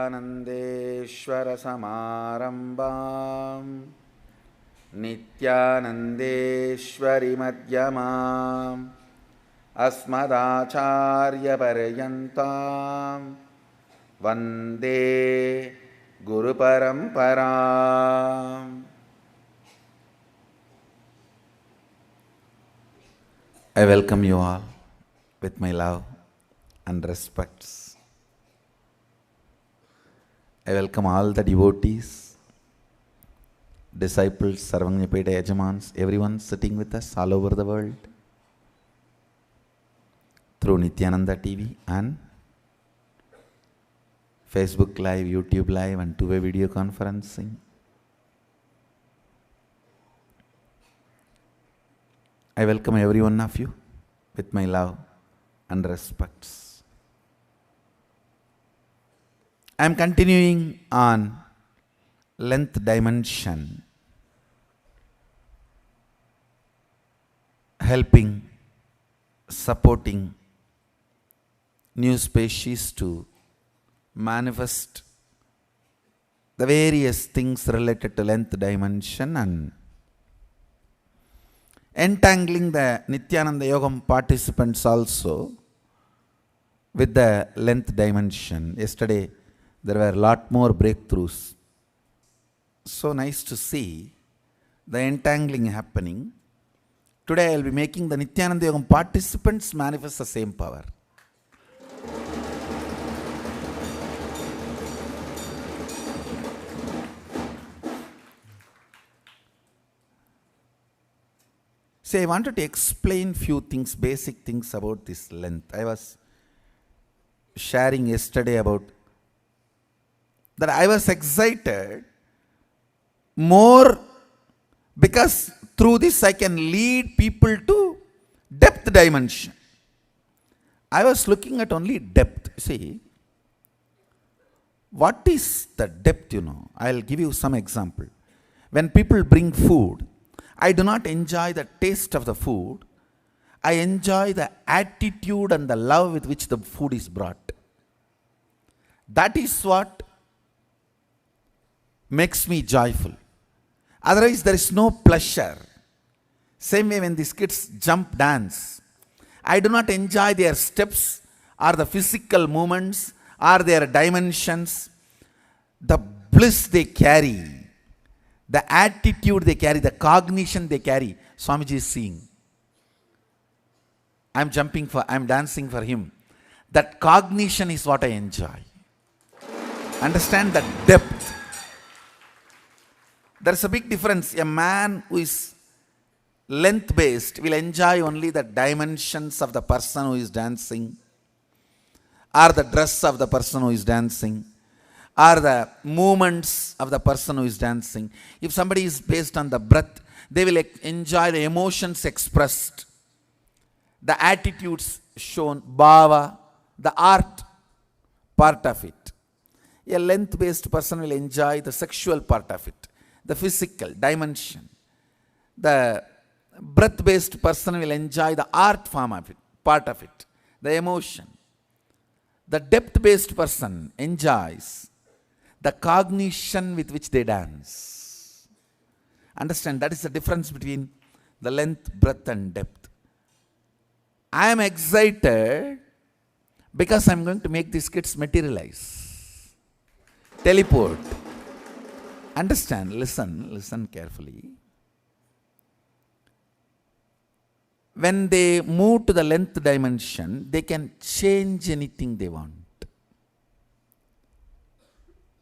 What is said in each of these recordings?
Nithyanandeshwara-samarambam Nithyanandeshwari-madhyamam Asmadacharya-paryantam Vande Guru-paramparam. I welcome you all with my love and respects. I welcome all the devotees, disciples, Sarvanyapeta Yajamans, everyone sitting with us all over the world through Nithyananda TV and Facebook Live, YouTube Live and two-way video conferencing. I welcome every one of you with my love and respects. I am continuing on length dimension, helping, supporting new species to manifest the various things related to length dimension and entangling the Nithyananda Yogam participants also with the length dimension. Yesterday there were a lot more breakthroughs. So nice to see the entangling happening. Today I will be making the Nithyananda Yogam participants manifest the same power. See, I wanted to explain few things, basic things about this length. I was sharing yesterday about that I was excited more because through this I can lead people to depth dimension. I was looking at only depth. See, what is the depth, I'll give you some example. When people bring food, I do not enjoy the taste of the food. I enjoy the attitude and the love with which the food is brought. That is what makes me joyful. Otherwise, there is no pleasure. Same way when these kids jump dance, I do not enjoy their steps or the physical movements or their dimensions. The bliss they carry, the attitude they carry, the cognition they carry. Swamiji is seeing. I'm dancing for him. That cognition is what I enjoy. Understand that depth. There's a big difference. A man who is length-based will enjoy only the dimensions of the person who is dancing, or the dress of the person who is dancing, or the movements of the person who is dancing. If somebody is based on the breath, they will enjoy the emotions expressed, the attitudes shown, bhava, the art part of it. A length-based person will enjoy the sexual part of it, the physical dimension. The breath-based person will enjoy the art form of it, part of it, the emotion. The depth-based person enjoys the cognition with which they dance. Understand, that is the difference between the length, breadth and depth. I am excited because I am going to make these kids materialize, teleport. Understand, listen carefully. When they move to the length dimension, they can change anything they want.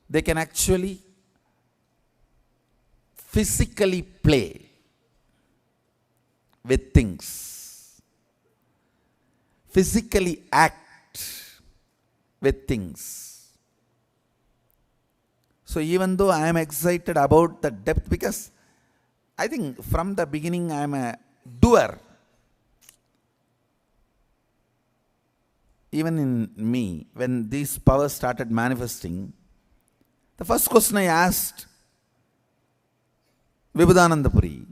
They can actually physically play with things, physically act with things. So even though I am excited about the depth, because I think from the beginning I am a doer. Even in me, when these powers started manifesting, the first question I asked Vibhudananda Puri,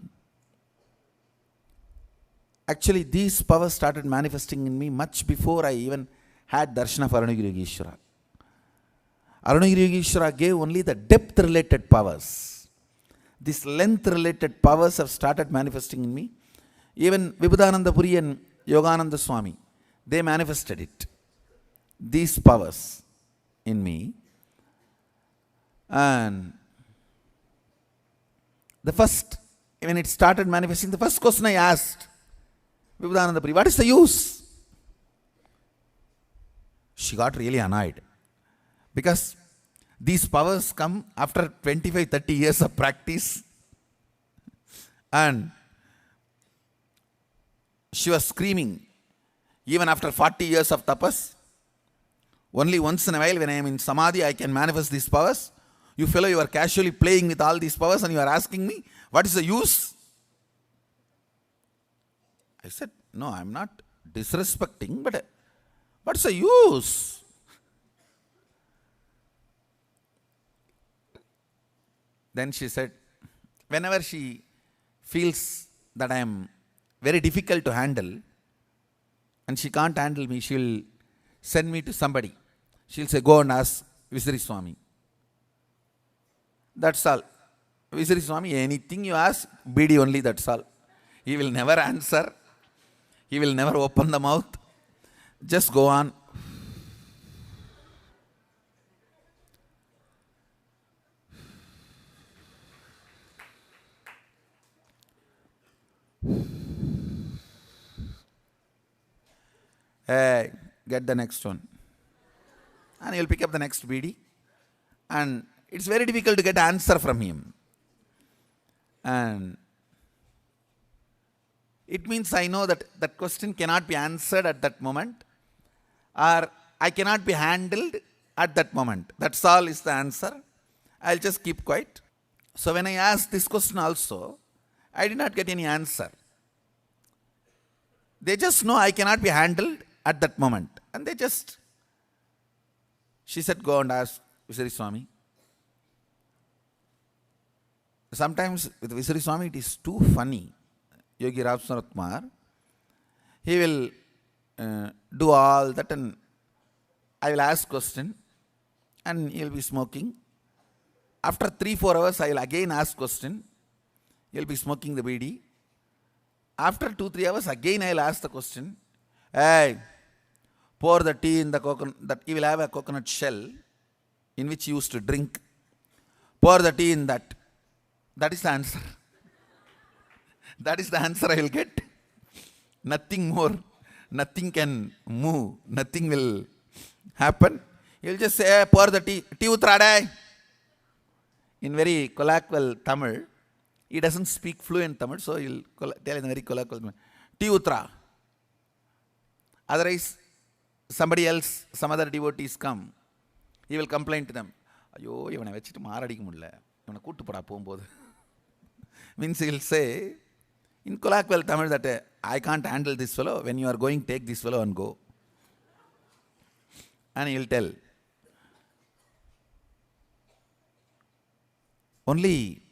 actually these powers started manifesting in me much before I even had Darshana for Anugirugishwara. Arunagiri Yogeshwara gave only the depth related powers. These length related powers have started manifesting in me. Even Vibhudananda Puri and Yogananda Swami, they manifested it. These powers in me. And the first, when it started manifesting, the first question I asked Vibhudananda Puri, what is the use? She got really annoyed. Because these powers come after 25-30 years of practice. And she was screaming, even after 40 years of tapas, only once in a while when I am in samadhi, I can manifest these powers. You fellow, you are casually playing with all these powers and you are asking me, what is the use? I said, no, I am not disrespecting, but what's the use? Then she said, whenever she feels that I am very difficult to handle and she can't handle me, she will send me to somebody. She will say, go and ask Visri Swami. That's all. Visri Swami, anything you ask, BD only, that's all. He will never answer. He will never open the mouth. Just go on. Hey, get the next one. And he'll pick up the next BD. And it's very difficult to get answer from him. And it means I know that that question cannot be answered at that moment, or I cannot be handled at that moment. That's all is the answer. I'll just keep quiet. So when I asked this question also, I did not get any answer. They just know I cannot be handled at that moment. And they just, she said, go and ask Visri Swami. Sometimes with Visri Swami it is too funny. Yogi Ravsanath Kumar, he will do all that and I will ask question and he will be smoking. After 3-4 hours I will again ask question. He will be smoking the BD. After 2-3 hours again I will ask the question. Hey, pour the tea in the coconut, that he will have a coconut shell in which he used to drink. Pour the tea in that. That is the answer. That is the answer I will get. Nothing more. Nothing can move. Nothing will happen. He will just say, hey, pour the tea. Tea utrade. In very colloquial Tamil. He doesn't speak fluent Tamil, so he will tell in a very colloquial Tamil. Tea utra. Otherwise, somebody else, some other devotees come. He will complain to them. Ayyo, ivana vechittu maaradikka mudiyala. Ivana koottu poda pogumbodhu. Means he will say, in colloquial Tamil, that I can't handle this fellow. When you are going, take this fellow and go. And he will tell. Only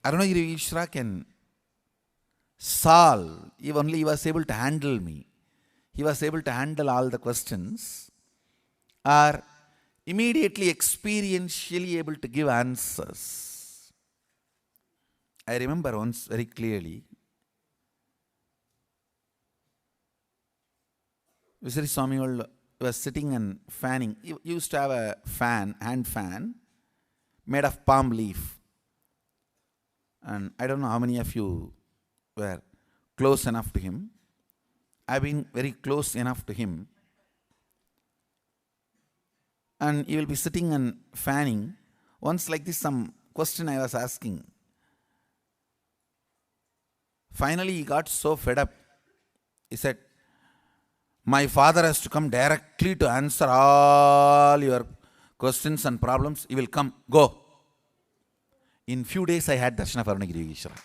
Arunagiri Yogeshwara can solve. If only he was able to handle me. He was able to handle all the questions. Or immediately experientially able to give answers. I remember once very clearly. Visri Swami was sitting and fanning. He used to have a fan, hand fan, made of palm leaf. And I don't know how many of you were close enough to him. I've been very close enough to him. And he will be sitting and fanning. Once like this, some question I was asking. Finally, he got so fed up. He said, my father has to come directly to answer all your questions and problems. He will come. Go. In few days, I had darshan of Arunagiri Yogeshwara.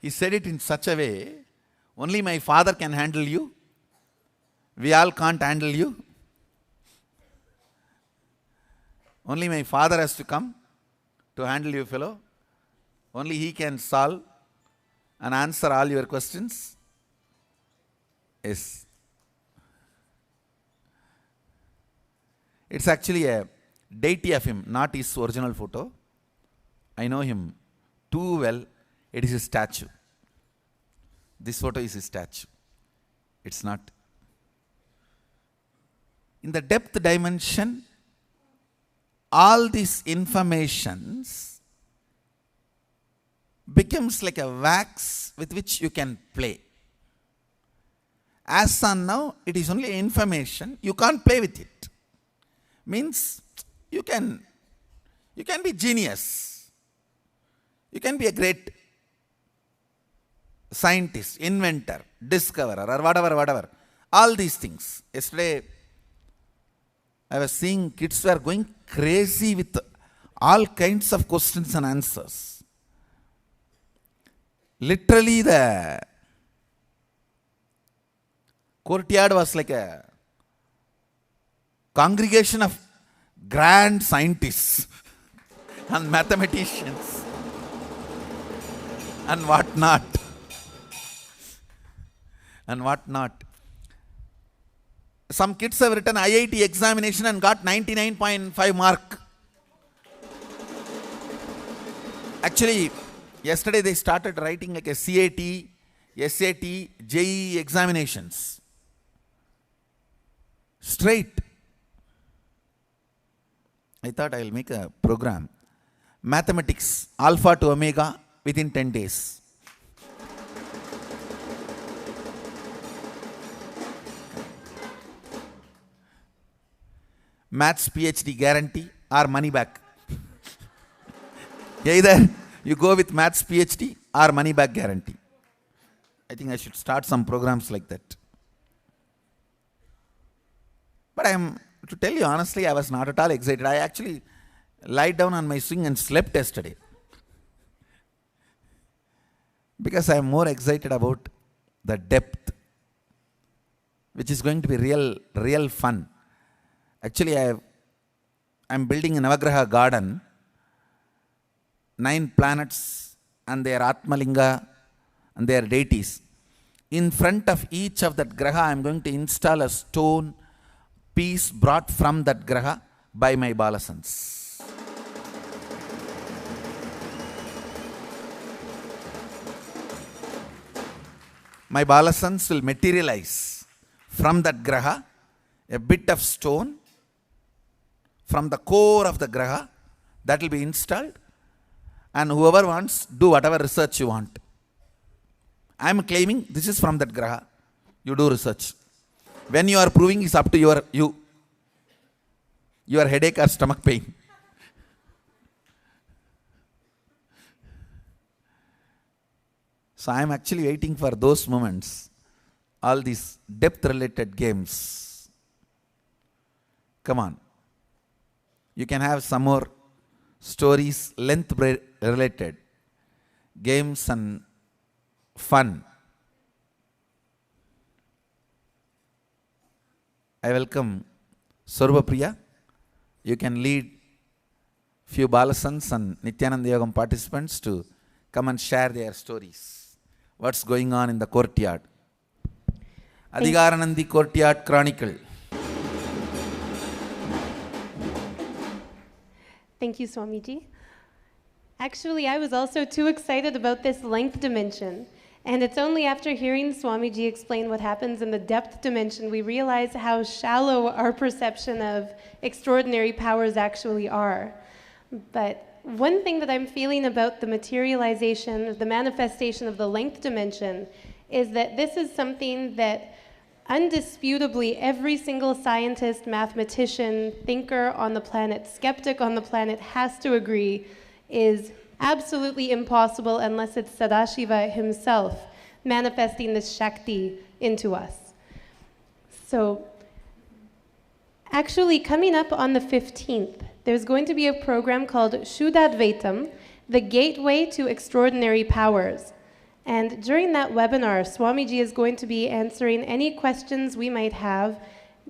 He said it in such a way, only my father can handle you. We all can't handle you. Only my father has to come to handle you, fellow. Only he can solve. and answer all your questions? Yes. It's actually a deity of him, not his original photo. I know him too well. It is his statue. This photo is his statue. It's not. In the depth dimension, all these informations becomes like a wax with which you can play. As on now, it is only information. You can't play with it. Means you can be genius. You can be a great scientist, inventor, discoverer, or whatever. All these things. Yesterday, I was seeing kids were going crazy with all kinds of questions and answers. Literally, the courtyard was like a congregation of grand scientists and mathematicians and whatnot. Some kids have written IIT examination and got 99.5 mark. Actually, yesterday they started writing like a CAT, SAT, JEE examinations. Straight. I thought I will make a program. Mathematics, alpha to omega within 10 days. Maths PhD guarantee or money back. Either you go with Maths PhD or money back guarantee. I think I should start some programs like that. But to tell you honestly, I was not at all excited. I actually lied down on my swing and slept yesterday. Because I am more excited about the depth, which is going to be real fun. Actually, I'm building a Navagraha garden, 9 planets and their Atmalinga and their deities. In front of each of that Graha, I am going to install a stone piece brought from that Graha by my Balasants. My Balasants will materialize from that Graha a bit of stone from the core of the Graha that will be installed, and whoever wants, do whatever research you want. I am claiming this is from that Graha. You do research. When you are proving is up to your headache or stomach pain. So I am actually waiting for those moments. All these depth related games. Come on. You can have some more stories, length related, games and fun. I welcome Swarupa Priya. You can lead few Balasants and Nithyananda Yogam participants to come and share their stories. What's going on in the courtyard? Adhigaranandi Courtyard Chronicle. Thank you, Swamiji. Actually, I was also too excited about this length dimension. And it's only after hearing Swamiji explain what happens in the depth dimension we realize how shallow our perception of extraordinary powers actually are. But one thing that I'm feeling about the materialization, the manifestation of the length dimension, is that this is something that undisputably every single scientist, mathematician, thinker on the planet, skeptic on the planet has to agree is absolutely impossible unless it's Sadashiva himself manifesting this Shakti into us. So actually coming up on the 15th, there's going to be a program called Shuddhadvaitam, the Gateway to Extraordinary Powers. And during that webinar, Swamiji is going to be answering any questions we might have,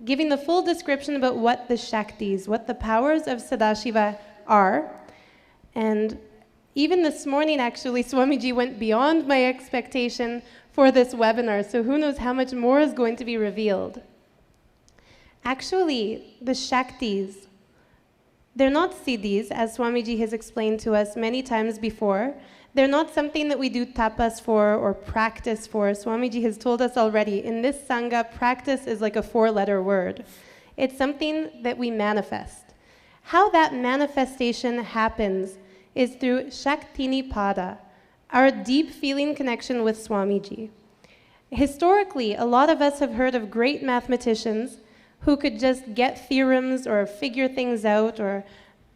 giving the full description about what the Shaktis, what the powers of Sadashiva are. And Even this morning, actually, Swamiji went beyond my expectation for this webinar, so who knows how much more is going to be revealed. Actually, the Shaktis, they're not siddhis, as Swamiji has explained to us many times before. They're not something that we do tapas for or practice for. Swamiji has told us already, in this Sangha, practice is like a 4-letter word. It's something that we manifest. How that manifestation happens is through Shaktini Pada, our deep feeling connection with Swamiji. Historically, a lot of us have heard of great mathematicians who could just get theorems or figure things out, or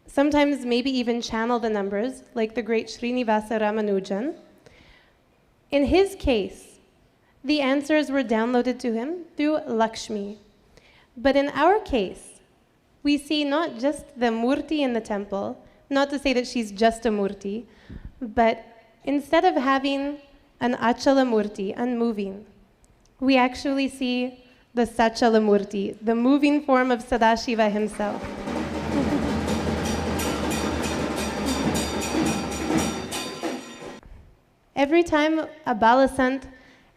sometimes maybe even channel the numbers, like the great Srinivasa Ramanujan. In his case, the answers were downloaded to him through Lakshmi. But in our case, we see not just the murti in the temple, not to say that she's just a murti, but instead of having an achala murti, unmoving, we actually see the Sachala Murti, the moving form of Sadashiva himself. Every time a Balasant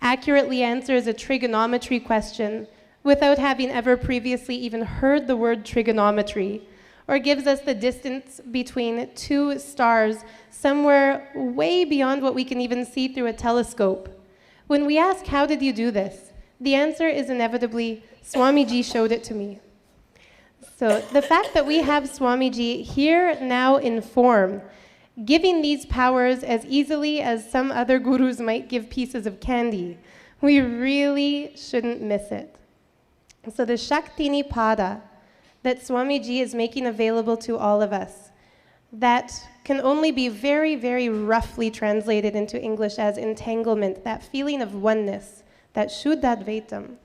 accurately answers a trigonometry question without having ever previously even heard the word trigonometry, or gives us the distance between 2 stars somewhere way beyond what we can even see through a telescope, when we ask, how did you do this? The answer is inevitably, Swamiji showed it to me. So the fact that we have Swamiji here now in form, giving these powers as easily as some other gurus might give pieces of candy, we really shouldn't miss it. So the Shaktini Pada that Swamiji is making available to all of us, that can only be very, very roughly translated into English as entanglement, that feeling of oneness, that Shuddhadvaitam.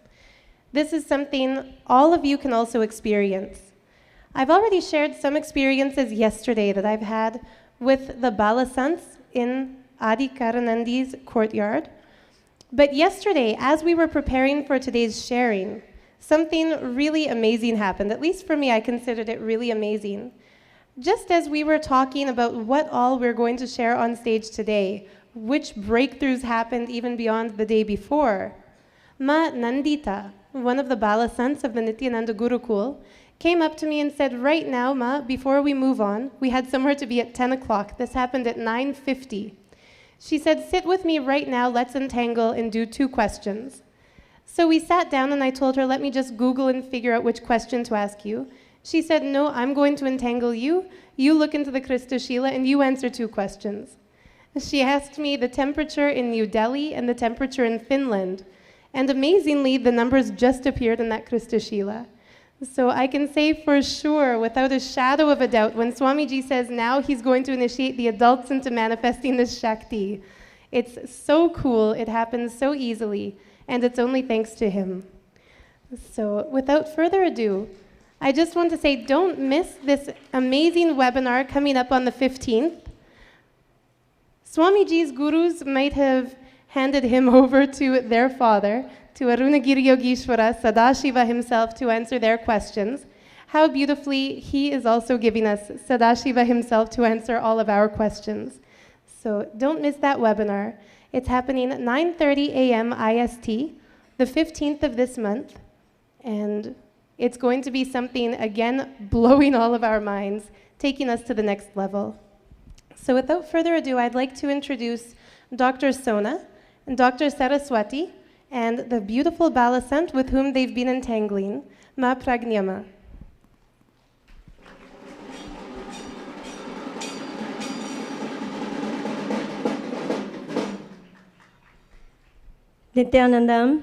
This is something all of you can also experience. I've already shared some experiences yesterday that I've had with the Balasants in Adi Karanandi's courtyard. But yesterday, as we were preparing for today's sharing, something really amazing happened. At least for me, I considered it really amazing. Just as we were talking about what all we're going to share on stage today, which breakthroughs happened even beyond the day before, Ma Nandita, one of the Balasants of the Nithyananda Gurukul, came up to me and said, right now, Ma, before we move on, we had somewhere to be at 10 o'clock. This happened at 9:50. She said, sit with me right now, let's untangle and do 2 questions. So we sat down and I told her, let me just Google and figure out which question to ask you. She said, no, I'm going to entangle you. You look into the Krista Shila and you answer 2 questions. She asked me the temperature in New Delhi and the temperature in Finland. And amazingly, the numbers just appeared in that Krista Shila. So I can say for sure, without a shadow of a doubt, when Swamiji says now he's going to initiate the adults into manifesting this Shakti, it's so cool, it happens so easily, and it's only thanks to him. So without further ado, I just want to say don't miss this amazing webinar coming up on the 15th. Swamiji's gurus might have handed him over to their father, to Arunagiri Yogeshwara, Sadashiva himself, to answer their questions. How beautifully he is also giving us Sadashiva himself to answer all of our questions. So don't miss that webinar. It's happening at 9:30 a.m. IST, the 15th of this month, and it's going to be something, again, blowing all of our minds, taking us to the next level. So without further ado, I'd like to introduce Dr. Sona and Dr. Saraswati and the beautiful Balasant with whom they've been entangling, Ma Pragnyama. Nithyanandam,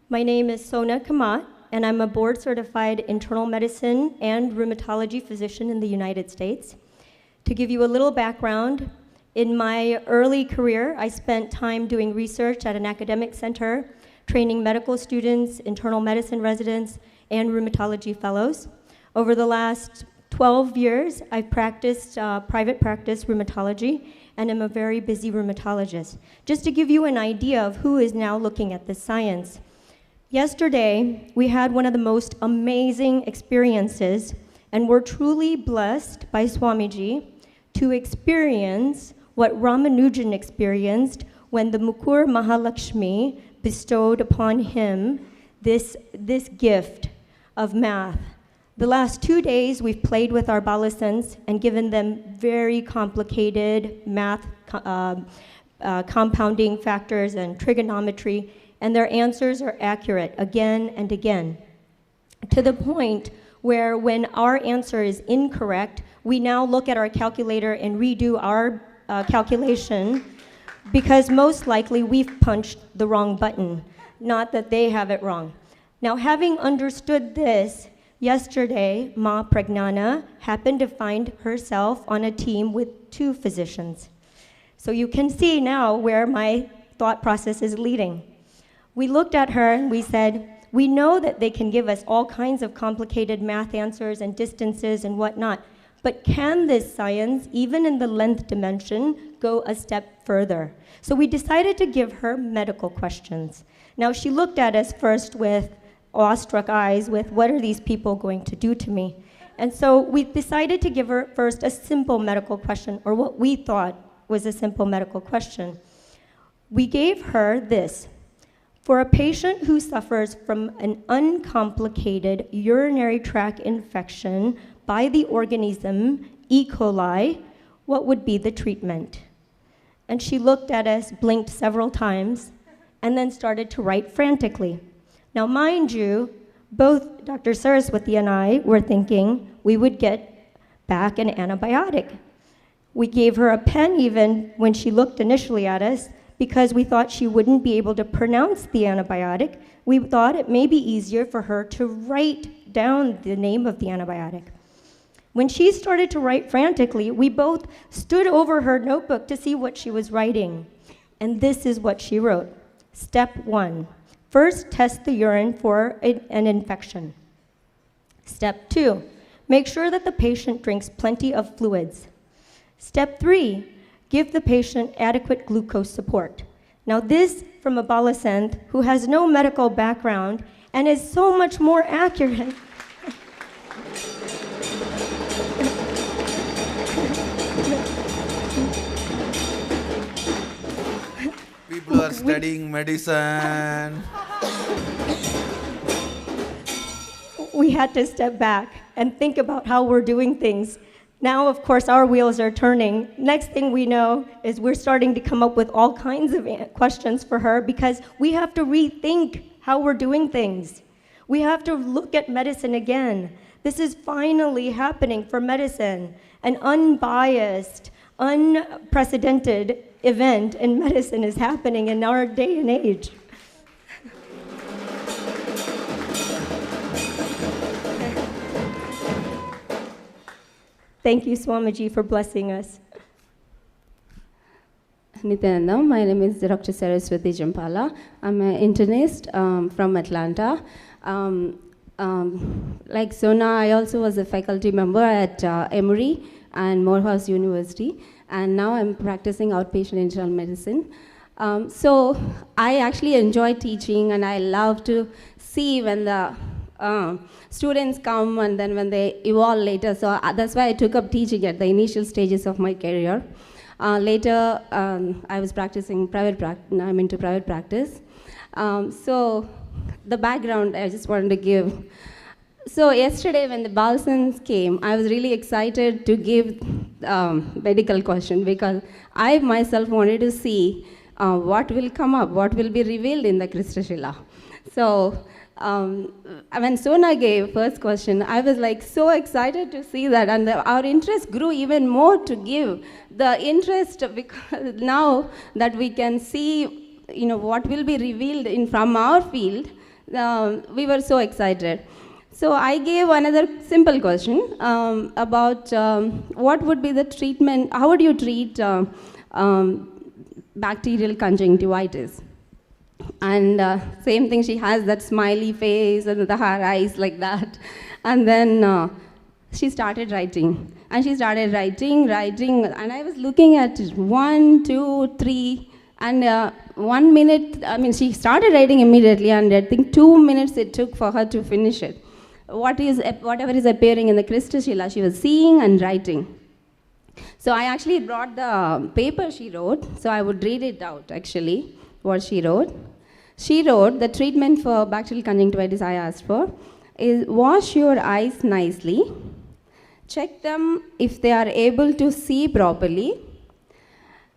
my name is Sona Kamat, and I'm a board-certified internal medicine and rheumatology physician in the United States. To give you a little background, in my early career, I spent time doing research at an academic center, training medical students, internal medicine residents, and rheumatology fellows. Over the last 12 years, I've practiced private practice rheumatology, and I'm a very busy rheumatologist. Just to give you an idea of who is now looking at this science. Yesterday, we had one of the most amazing experiences, and we're truly blessed by Swamiji to experience what Ramanujan experienced when the Mukur Mahalakshmi bestowed upon him this gift of math. The last 2 days, we've played with our Balasants and given them very complicated math compounding factors and trigonometry, and their answers are accurate again and again, to the point where when our answer is incorrect, we now look at our calculator and redo our calculation, because most likely we've punched the wrong button, not that they have it wrong. Now, having understood this, yesterday, Ma Pragnana happened to find herself on a team with 2 physicians. So you can see now where my thought process is leading. We looked at her and we said, we know that they can give us all kinds of complicated math answers and distances and whatnot, but can this science, even in the length dimension, go a step further? So we decided to give her medical questions. Now, she looked at us first with awestruck eyes with, what are these people going to do to me? And so we decided to give her first a simple medical question, or what we thought was a simple medical question. We gave her this: for a patient who suffers from an uncomplicated urinary tract infection by the organism E. coli, what would be the treatment? And she looked at us, blinked several times, and then started to write frantically. Now, mind you, both Dr. Saraswati and I were thinking we would get back an antibiotic. We gave her a pen even when she looked initially at us, because we thought she wouldn't be able to pronounce the antibiotic. We thought it may be easier for her to write down the name of the antibiotic. When she started to write frantically, we both stood over her notebook to see what she was writing. And this is what she wrote. Step 1, first test the urine for an infection. Step 2, make sure that the patient drinks plenty of fluids. Step 3, give the patient adequate glucose support. Now this from a Balasant who has no medical background and is so much more accurate. People are studying medicine. We had to step back and think about how we're doing things. Now, of course, our wheels are turning. Next thing we know is we're starting to come up with all kinds of questions for her, because we have to rethink how we're doing things. We have to look at medicine again. This is finally happening for medicine. An unbiased, unprecedented event in medicine is happening in our day and age. Thank you, Swamiji, for blessing us. Nithyananda, my name is Dr. Saraswati Jampala. I'm an internist from Atlanta. Like Sona, I also was a faculty member at Emory and Morehouse University, and now I'm practicing outpatient internal medicine. So I actually enjoy teaching, and I love to see when the students come and then when they evolve later. So that's why I took up teaching at the initial stages of my career. Later, I was practicing private practice. Now I'm into private practice. So the background I just wanted to give. So yesterday when the Balasants came, I was really excited to give medical question, because I myself wanted to see what will come up, what will be revealed in the Kristashila. So when Sona gave first question, I was like so excited to see that, and our interest grew even more to give the interest, because now that we can see, what will be revealed from our field, we were so excited. So I gave another simple question about what would be the treatment, how would you treat bacterial conjunctivitis? And same thing, she has that smiley face and her eyes like that. And then she started writing. And she started writing, and I was looking at 1, 2, 3, and 1 minute, she started writing immediately, and I think 2 minutes it took for her to finish it. Whatever is appearing in the Kristashila, she was seeing and writing. So I actually brought the paper she wrote, so I would read it out actually, what she wrote. She wrote, the treatment for bacterial conjunctivitis I asked for is wash your eyes nicely, check them if they are able to see properly.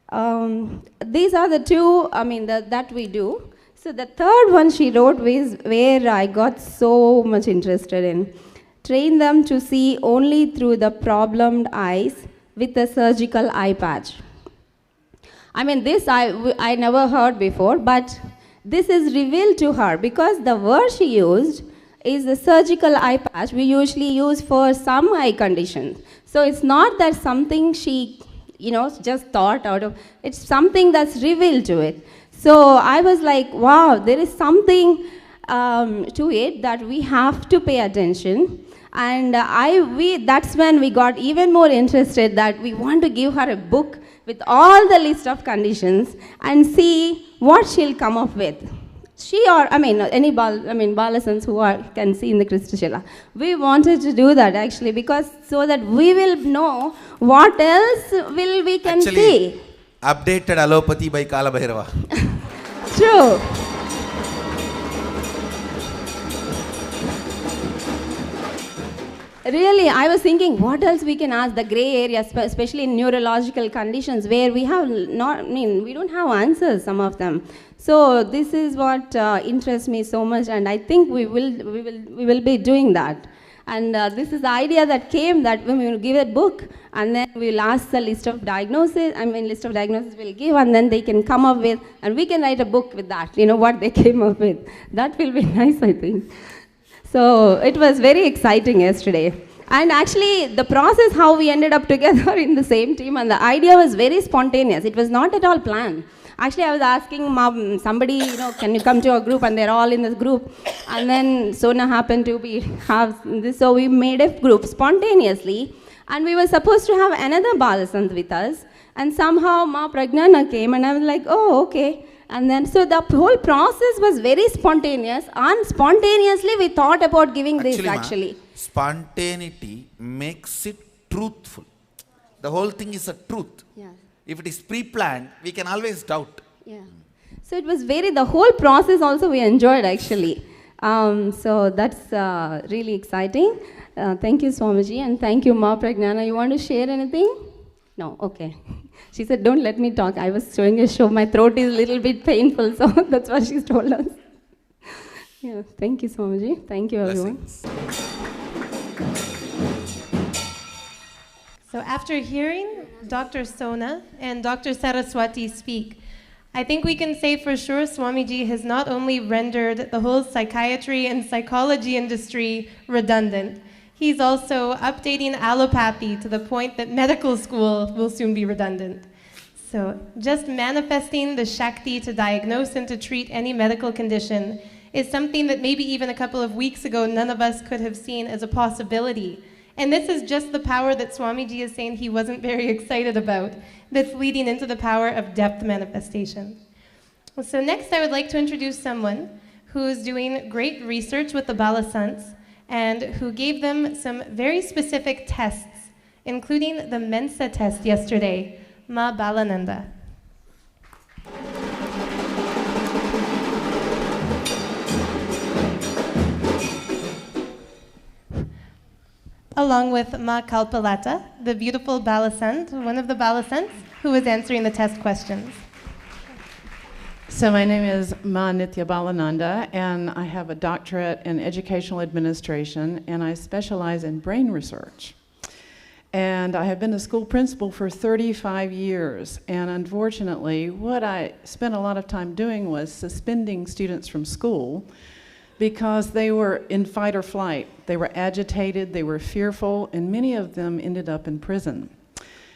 These are the two, that we do. So the third one she wrote was where I got so much interested in. Train them to see only through the problemed eyes with a surgical eye patch. This I never heard before, but this is revealed to her because the word she used is the surgical eye patch we usually use for some eye conditions. So it's not that something she, just thought out of, it's something that's revealed to it. So I was like, wow, there is something to it that we have to pay attention. And that's when we got even more interested that we want to give her a book with all the list of conditions and see what she'll come up with. She or, any Balasants who can see in the Christashila. We wanted to do that actually because so that we will know what else we can see. Updated allopathy by Kala Bhairava. True. Really, I was thinking what else we can ask the gray areas, especially in neurological conditions where we have we don't have answers, some of them. So this is what interests me so much, and I think we will be doing that. And this is the idea that came that when we will give a book, and then we'll ask the list of diagnoses, list of diagnoses we'll give, and then they can come up with, and we can write a book with that, what they came up with. That will be nice, I think. So it was very exciting yesterday. And actually, the process how we ended up together in the same team, and the idea was very spontaneous. It was not at all planned. Actually, I was asking Mom, somebody, can you come to a group? And they're all in this group. And then Sona happened to have this, so we made a group spontaneously. And we were supposed to have another Balasant with us. And somehow Ma Pragnana came, and I was like, oh, okay. And then, so the whole process was very spontaneous. And spontaneously, we thought about giving this actually. Spontaneity makes it truthful. The whole thing is a truth. Yeah. If it is pre-planned, we can always doubt. Yeah. So it was the whole process also we enjoyed actually. So that's really exciting. Thank you, Swamiji, and thank you, Ma Pragnana. You want to share anything? No? Okay. She said, don't let me talk. I was showing a show. My throat is a little bit painful, so that's what she's told us. Yeah. Thank you, Swamiji. Thank you, everyone. Blessings. So after hearing Dr. Sona and Dr. Saraswati speak, I think we can say for sure Swamiji has not only rendered the whole psychiatry and psychology industry redundant, he's also updating allopathy to the point that medical school will soon be redundant. So just manifesting the Shakti to diagnose and to treat any medical condition is something that maybe even a couple of weeks ago none of us could have seen as a possibility. And this is just the power that Swamiji is saying he wasn't very excited about, that's leading into the power of depth manifestation. So next I would like to introduce someone who's doing great research with the Balasants and who gave them some very specific tests, including the Mensa test yesterday, Ma Balananda. Along with Ma Kalpalata, the beautiful Balasant, one of the Balasants, who was answering the test questions. So my name is Ma Nithya Balananda, and I have a doctorate in educational administration, and I specialize in brain research. And I have been a school principal for 35 years, and unfortunately, what I spent a lot of time doing was suspending students from school because they were in fight or flight. They were agitated, they were fearful, and many of them ended up in prison.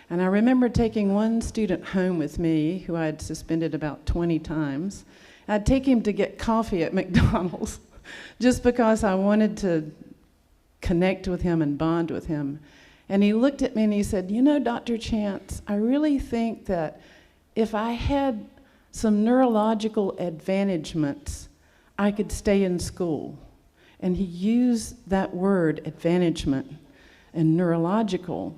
And I remember taking one student home with me who I had suspended about 20 times. I'd take him to get coffee at McDonald's just because I wanted to connect with him and bond with him. And he looked at me and he said, you know, Dr. Chance, I really think that if I had some neurological advantagements, I could stay in school. And he used that word, advantagement and neurological.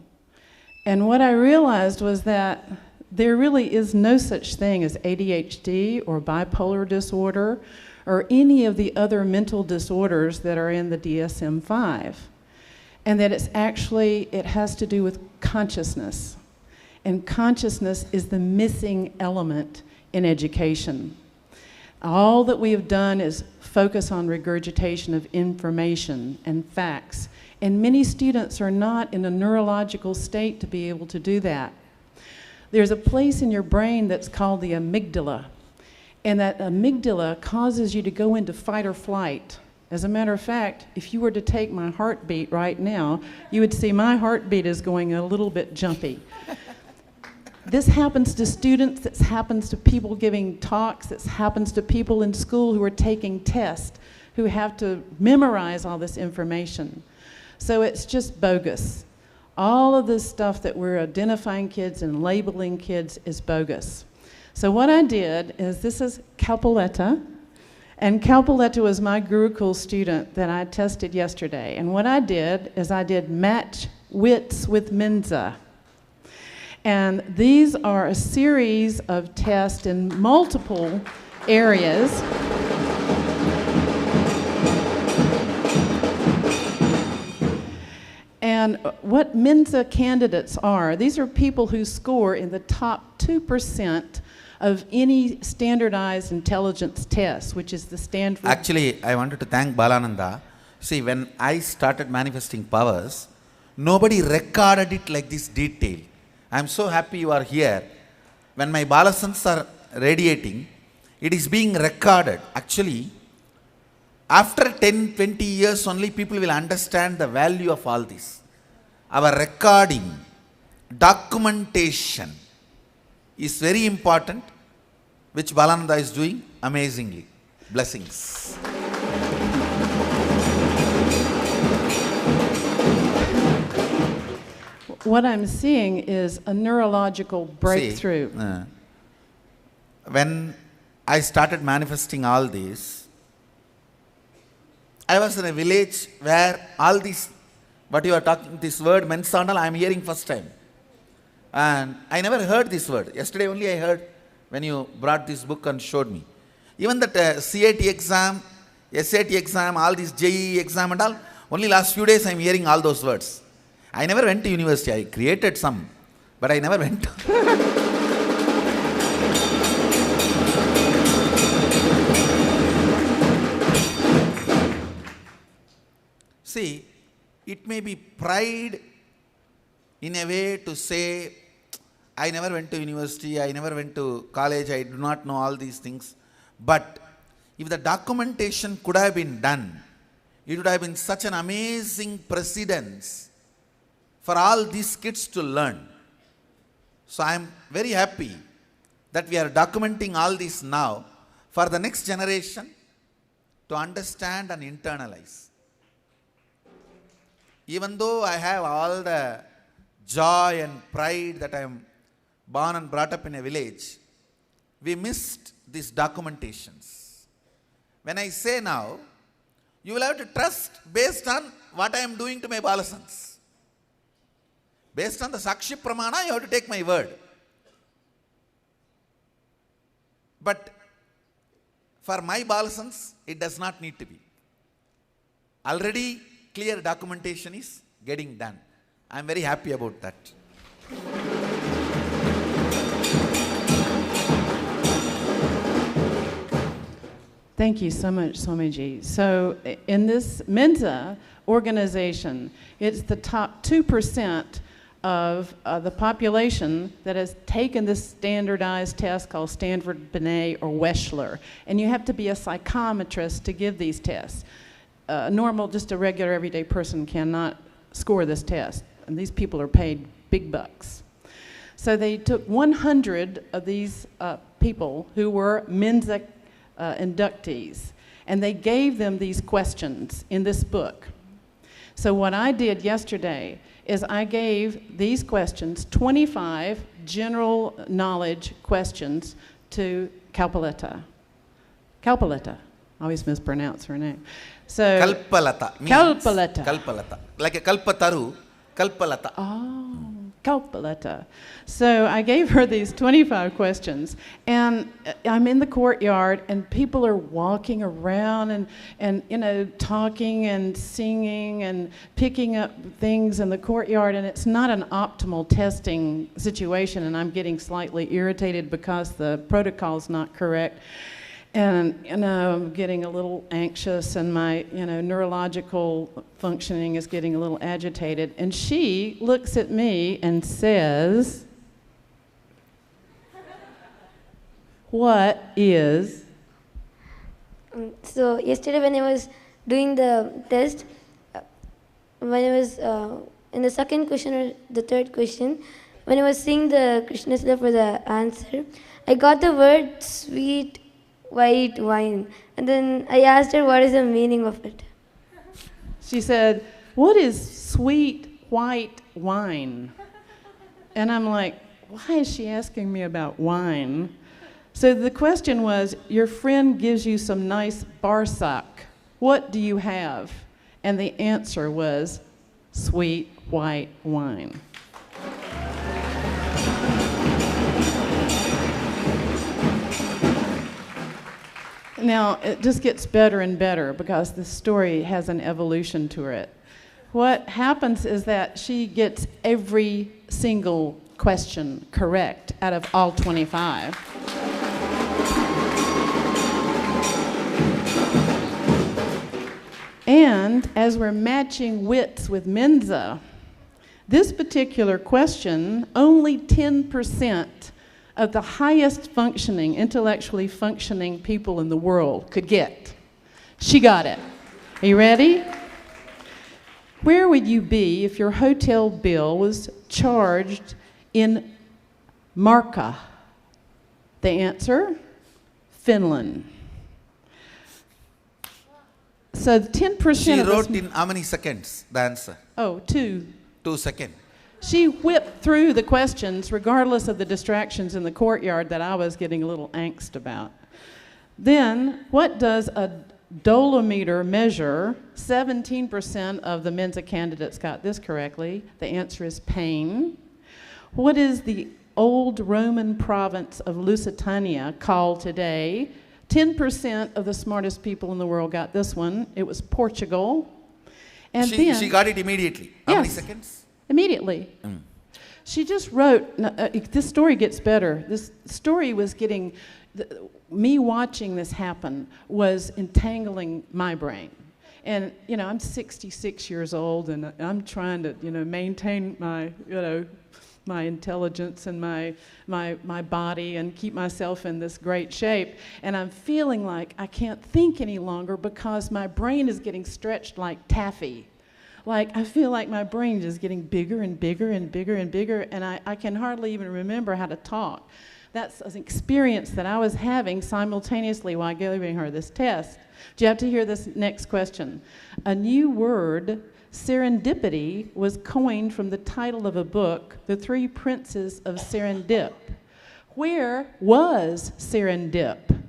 And what I realized was that there really is no such thing as ADHD or bipolar disorder or any of the other mental disorders that are in the DSM-5. And that it has to do with consciousness. And consciousness is the missing element in education. All that we have done is focus on regurgitation of information and facts. And many students are not in a neurological state to be able to do that. There's a place in your brain that's called the amygdala. And that amygdala causes you to go into fight or flight. As a matter of fact, if you were to take my heartbeat right now, you would see my heartbeat is going a little bit jumpy. This happens to students, this happens to people giving talks, this happens to people in school who are taking tests, who have to memorize all this information. So it's just bogus. All of this stuff that we're identifying kids and labeling kids is bogus. So what I did is, this is Kalpaletta, and Kalpaletta was my Gurukul student that I tested yesterday. And what I did is I did match wits with Mensa. And these are a series of tests in multiple areas. And what Mensa candidates are, these are people who score in the top 2% of any standardized intelligence test, which is the Stanford. Actually, I wanted to thank Balananda. See, when I started manifesting powers, nobody recorded it like this detail. I'm so happy you are here. When my Balasants are radiating, it is being recorded. Actually, after 10, 20 years only, people will understand the value of all this. Our recording, documentation is very important, which Balananda is doing amazingly. Blessings. What I'm seeing is a neurological breakthrough. See, when I started manifesting all this, I was in a village where all these, what you are talking, this word mensandal, I am hearing first time. And I never heard this word. Yesterday only I heard when you brought this book and showed me. Even that CAT exam, SAT exam, all this JEE exam and all, only last few days I am hearing all those words. I never went to university. I created some, but I never went. See, it may be pride in a way to say, I never went to university, I never went to college, I do not know all these things. But if the documentation could have been done, it would have been such an amazing precedence for all these kids to learn. So I am very happy that we are documenting all this now for the next generation to understand and internalize. Even though I have all the joy and pride that I am born and brought up in a village, we missed these documentations. When I say now, you will have to trust based on what I am doing to my Balasants. Based on the Sakshi Pramana, you have to take my word. But for my Balasants, it does not need to be. Already clear documentation is getting done. I am very happy about that. Thank you so much, Swamiji. So in this Mensa organization, it's the top 2% of the population that has taken this standardized test called Stanford, Binet, or Wechsler. And you have to be a psychometrist to give these tests. Normal, just a regular everyday person cannot score this test. And these people are paid big bucks. So they took 100 of these people who were Mensa inductees, and they gave them these questions in this book. So what I did yesterday is I gave these questions, 25 general knowledge questions, to Kalpaletta. Kalpaletta. I always mispronounce her name. So Kalpalata means Kalpaletta. Kalpalata. Like a kalpataru, Kalpalata. Oh. calculetta. So I gave her these 25 questions, and I'm in the courtyard, and people are walking around and you know, talking and singing and picking up things in the courtyard, and it's not an optimal testing situation, and I'm getting slightly irritated because the protocol's not correct. And, you know, I'm getting a little anxious, and my, you know, neurological functioning is getting a little agitated. And she looks at me and says, "What is?" So yesterday when I was doing the test, when I was in the second question or the third question, when I was seeing the Krishna for the answer, I got the word sweet white wine. And then I asked her what is the meaning of it. She said, "What is sweet white wine?" And I'm like, why is she asking me about wine? So the question was, your friend gives you some nice barsak. What do you have? And the answer was sweet white wine. Now, it just gets better and better because the story has an evolution to it. What happens is that she gets every single question correct out of all 25. And as we're matching wits with Mensa, this particular question, only 10% of the highest functioning, intellectually functioning people in the world could get. She got it. Are you ready? Where would you be if your hotel bill was charged in marka? The answer, Finland. So 10% She of wrote this, in how many seconds the answer? oh, 2. 2 seconds. She whipped through the questions regardless of the distractions in the courtyard that I was getting a little angst about. Then, what does a dolometer measure? 17% of the Mensa candidates got this correctly. The answer is pain. What is the old Roman province of Lusitania called today? 10% of the smartest people in the world got this one. It was Portugal. And then She got it immediately. How many Yes. seconds? Immediately. She just wrote, this story gets better. This story was getting, me watching this happen was entangling my brain. And, you know, I'm 66 years old, and I'm trying to, you know, maintain my, you know, my intelligence and my body and keep myself in this great shape. And I'm feeling like I can't think any longer because my brain is getting stretched like taffy. Like, I feel like my brain is getting bigger and bigger and bigger and bigger, and I can hardly even remember how to talk. That's an experience that I was having simultaneously while giving her this test. Do you have to hear this next question? A new word, serendipity, was coined from the title of a book, The Three Princes of Serendip. Where was Serendip?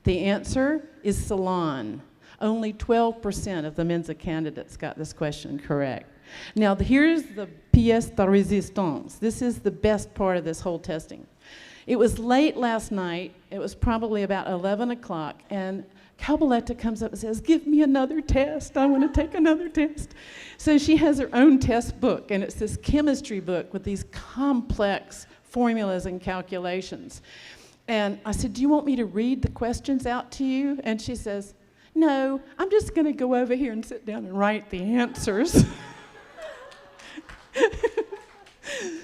The answer is Ceylon. Only 12% of the Mensa candidates got this question correct. Now, here's the pièce de résistance. This is the best part of this whole testing. It was late last night. It was probably about 11 o'clock, and Calculetta comes up and says, "Give me another test. I want to take another test." So she has her own test book, and it's this chemistry book with these complex formulas and calculations. And I said, "Do you want me to read the questions out to you?" And she says, "No, I'm just going to go over here and sit down and write the answers."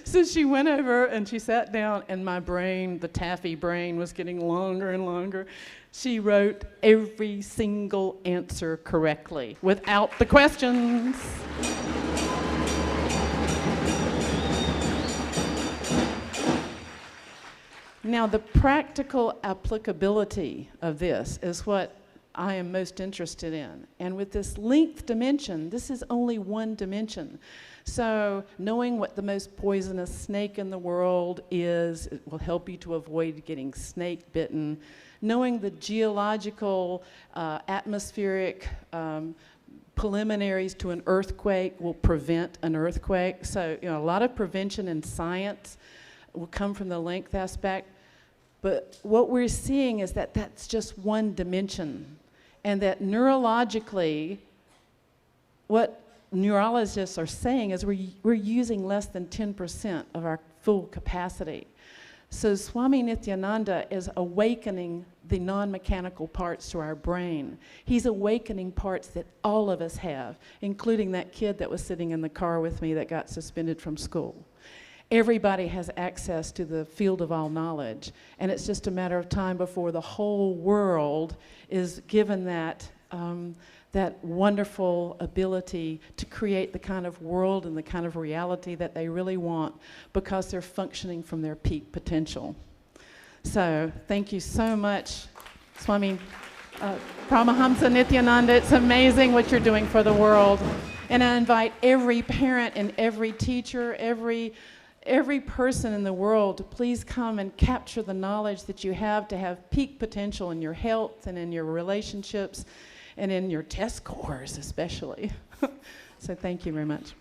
So she went over and she sat down, and my brain, the taffy brain, was getting longer and longer. She wrote every single answer correctly without the questions. Now, the practical applicability of this is what I am most interested in. And with this length dimension, this is only one dimension. So knowing what the most poisonous snake in the world is, it will help you to avoid getting snake bitten. Knowing the geological, atmospheric preliminaries to an earthquake will prevent an earthquake. So, a lot of prevention in science will come from the length aspect. But what we're seeing is that that's just one dimension. And that neurologically, what neurologists are saying is we're using less than 10% of our full capacity. So Swami Nithyananda is awakening the non-mechanical parts to our brain. He's awakening parts that all of us have, including that kid that was sitting in the car with me that got suspended from school. Everybody has access to the field of all knowledge, and it's just a matter of time before the whole world is given that that wonderful ability to create the kind of world and the kind of reality that they really want, because they're functioning from their peak potential. So thank you so much, Swami Paramahamsa Nithyananda. It's amazing what you're doing for the world. And I invite every parent and every teacher, every person in the world to please come and capture the knowledge that you have to have peak potential in your health and in your relationships and in your test scores especially. So thank you very much.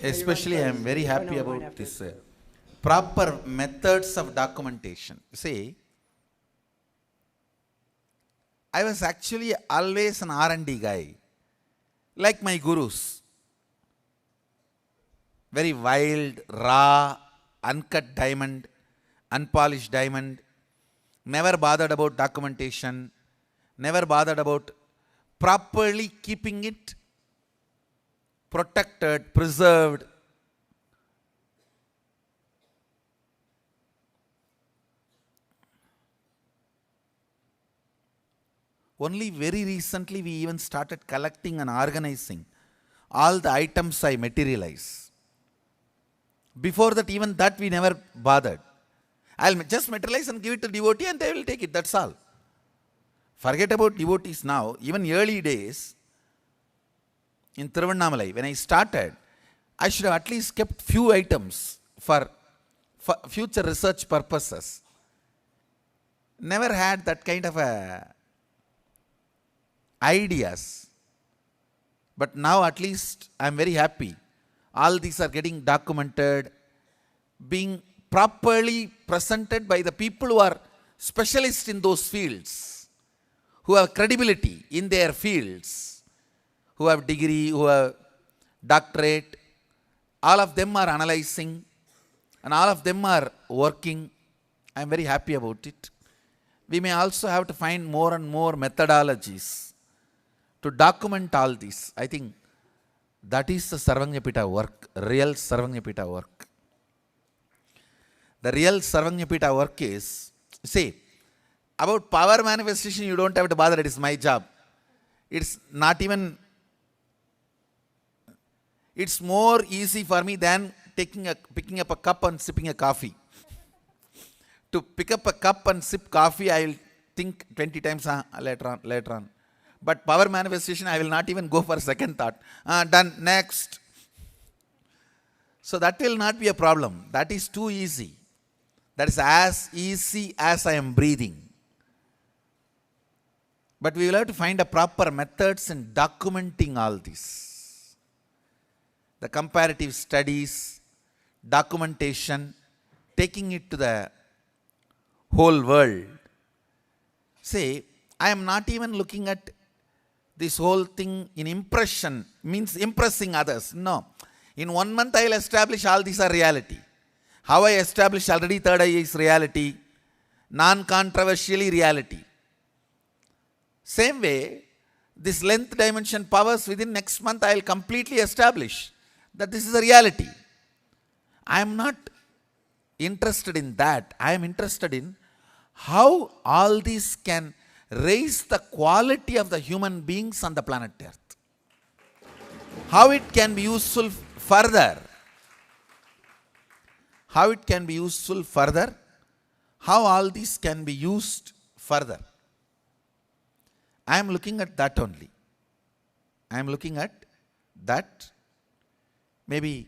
Especially I am very happy about this proper methods of documentation. See, I was actually always an R&D guy, like my gurus. Very wild, raw, uncut diamond, unpolished diamond, never bothered about documentation, never bothered about properly keeping it protected, preserved. Only very recently we even started collecting and organizing all the items I materialize. Before that, even that we never bothered. I'll just materialize and give it to devotee and they will take it, that's all. Forget about devotees now. Even early days, in Tiruvannamalai, when I started, I should have at least kept few items for future research purposes. Never had that kind of ideas. But now at least I am very happy. All these are getting documented, being properly presented by the people who are specialists in those fields, who have credibility in their fields, who have degree, who have doctorate. All of them are analyzing and all of them are working. I am very happy about it. We may also have to find more and more methodologies to document all this. I think that is the Sarvajñapita work, real Sarvajñapita work. The real Sarvajñapita work is, see, about power manifestation you don't have to bother, it is my job. It's not even, it's more easy for me than picking up a cup and sipping a coffee. To pick up a cup and sip coffee, I will think 20 times later on. But power manifestation, I will not even go for a second thought. Done, next. So that will not be a problem. That is too easy. That is as easy as I am breathing. But we will have to find a proper methods in documenting all this. The comparative studies, documentation, taking it to the whole world. Say, I am not even looking at this whole thing in impression, means impressing others. No. In 1 month I will establish all these are reality. How I established already third eye is reality, non-controversially reality. Same way, this length dimension powers within next month I will completely establish that this is a reality. I am not interested in that. I am interested in how all these can raise the quality of the human beings on the planet Earth. How it can be useful further. How it can be useful further. How all these can be used further. I am looking at that only. I am looking at that. Maybe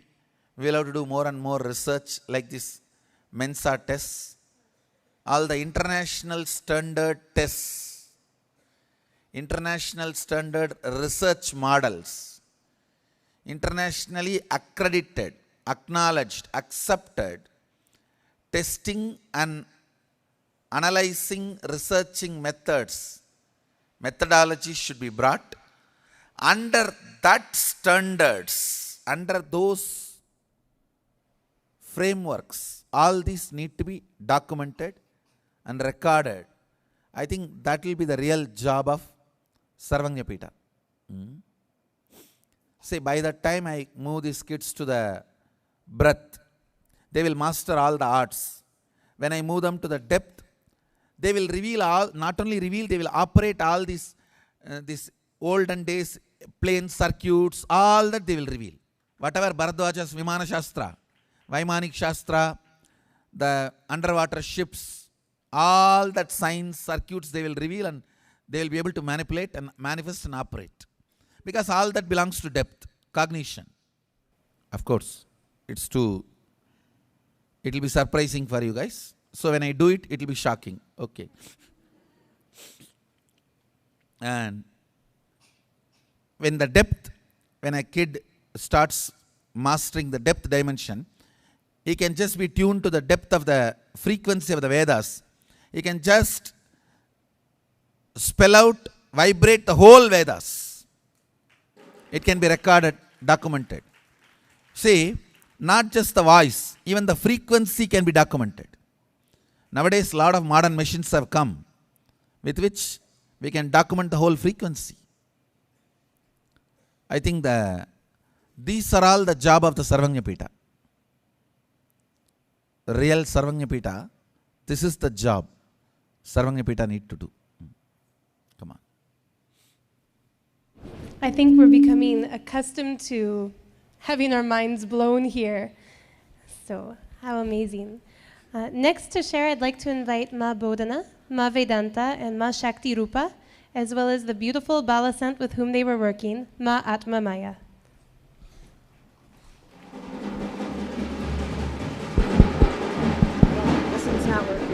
we will have to do more and more research like this Mensa tests all the international standard tests, international standard research models, internationally accredited, acknowledged, accepted testing and analyzing, researching methodology should be brought. Under that standards, under those frameworks, all these need to be documented and recorded. I think that will be the real job of Sarvajñapita. Say, by the time I move these kids to the breadth, they will master all the arts. When I move them to the depth, they will reveal all, not only reveal, they will operate all these olden days plane circuits, all that they will reveal. Whatever Bharadwaja's Vimana Shastra, Vaimanik Shastra, the underwater ships, all that science circuits they will reveal, and they will be able to manipulate and manifest and operate. Because all that belongs to depth, cognition. Of course, it will be surprising for you guys. So when I do it, it will be shocking. Okay. And when a kid starts mastering the depth dimension, he can just be tuned to the depth of the frequency of the Vedas. He can just spell out, vibrate the whole Vedas. It can be recorded, documented. See, not just the voice, even the frequency can be documented. Nowadays, a lot of modern machines have come with which we can document the whole frequency. I think these are all the job of the Sarvajñapita. The real Sarvajñapita, this is the job Sarvajñapita need to do. Come on. I think we're becoming accustomed to having our minds blown here. So, how amazing. Next to share, I'd like to invite Ma Bodhana, Ma Vedanta, and Ma Shakti Rupa, as well as the beautiful Balasant with whom they were working, Ma Atma Maya. This one's not working.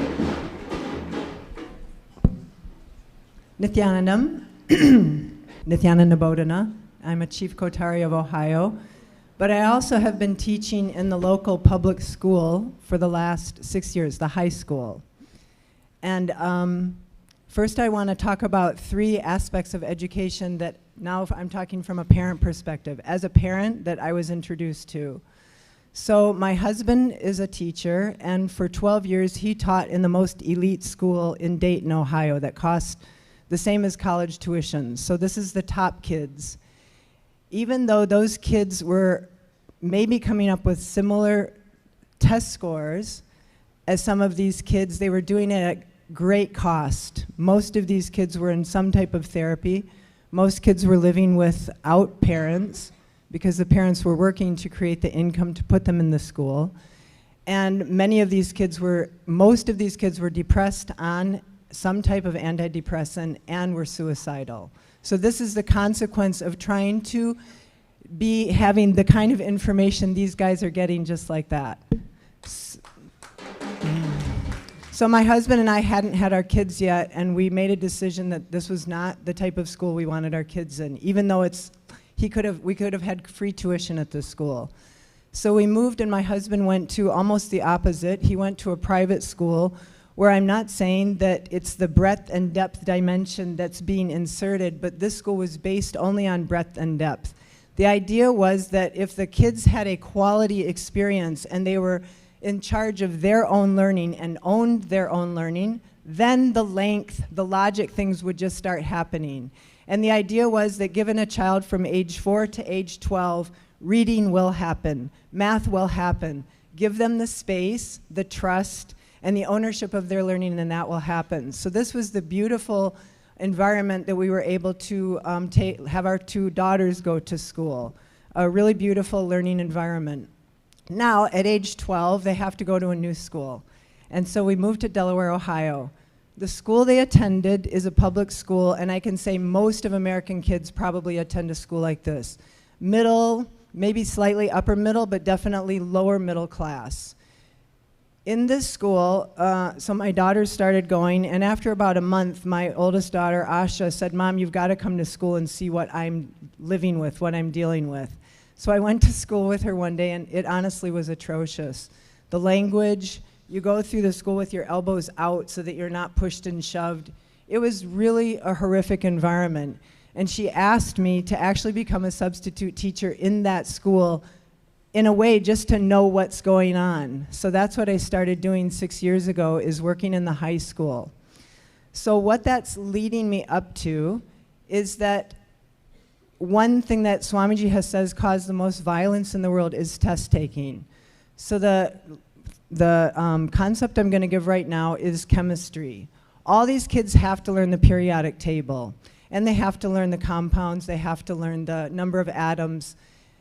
Nithyanandam, Nithyananda Bodhana. I'm a chief Kotari of Ohio. But I also have been teaching in the local public school for the last 6 years, the high school. And first I want to talk about 3 aspects of education that now I'm talking from a parent perspective, as a parent that I was introduced to. So my husband is a teacher, and for 12 years he taught in the most elite school in Dayton, Ohio, that cost the same as college tuition. So this is the top kids. Even though those kids were maybe coming up with similar test scores as some of these kids, they were doing it at great cost. Most of these kids were in some type of therapy. Most kids were living without parents because the parents were working to create the income to put them in the school. And most of these kids were depressed on some type of antidepressant and were suicidal. So this is the consequence of trying to be having the kind of information these guys are getting just like that. So my husband and I hadn't had our kids yet, and we made a decision that this was not the type of school we wanted our kids in, even though we could have had free tuition at this school. So we moved, and my husband went to almost the opposite. He went to a private school where I'm not saying that it's the breadth and depth dimension that's being inserted, but this school was based only on breadth and depth. The idea was that if the kids had a quality experience and they were in charge of their own learning and owned their own learning, then the logic things would just start happening. And the idea was that given a child from age 4 to age 12, reading will happen, math will happen. Give them the space, the trust, and the ownership of their learning, and that will happen. So this was the beautiful environment that we were able to have our 2 daughters go to school, a really beautiful learning environment. Now, at age 12, they have to go to a new school. And so we moved to Delaware, Ohio. The school they attended is a public school, and I can say most of American kids probably attend a school like this. Middle, maybe slightly upper middle, but definitely lower middle class. in this school, so my daughters started going, and after about a month, my oldest daughter, Asha, said, Mom, you've got to come to school and see what I'm living with, what I'm dealing with. So I went to school with her one day, and it honestly was atrocious. The language, you go through the school with your elbows out so that you're not pushed and shoved. It was really a horrific environment. And she asked me to actually become a substitute teacher in that school in a way just to know what's going on. So that's what I started doing 6 years ago, is working in the high school. So what that's leading me up to is that one thing that Swamiji has says caused the most violence in the world is test taking. So the concept I'm going to give right now is chemistry. All these kids have to learn the periodic table, and they have to learn the compounds, they have to learn the number of atoms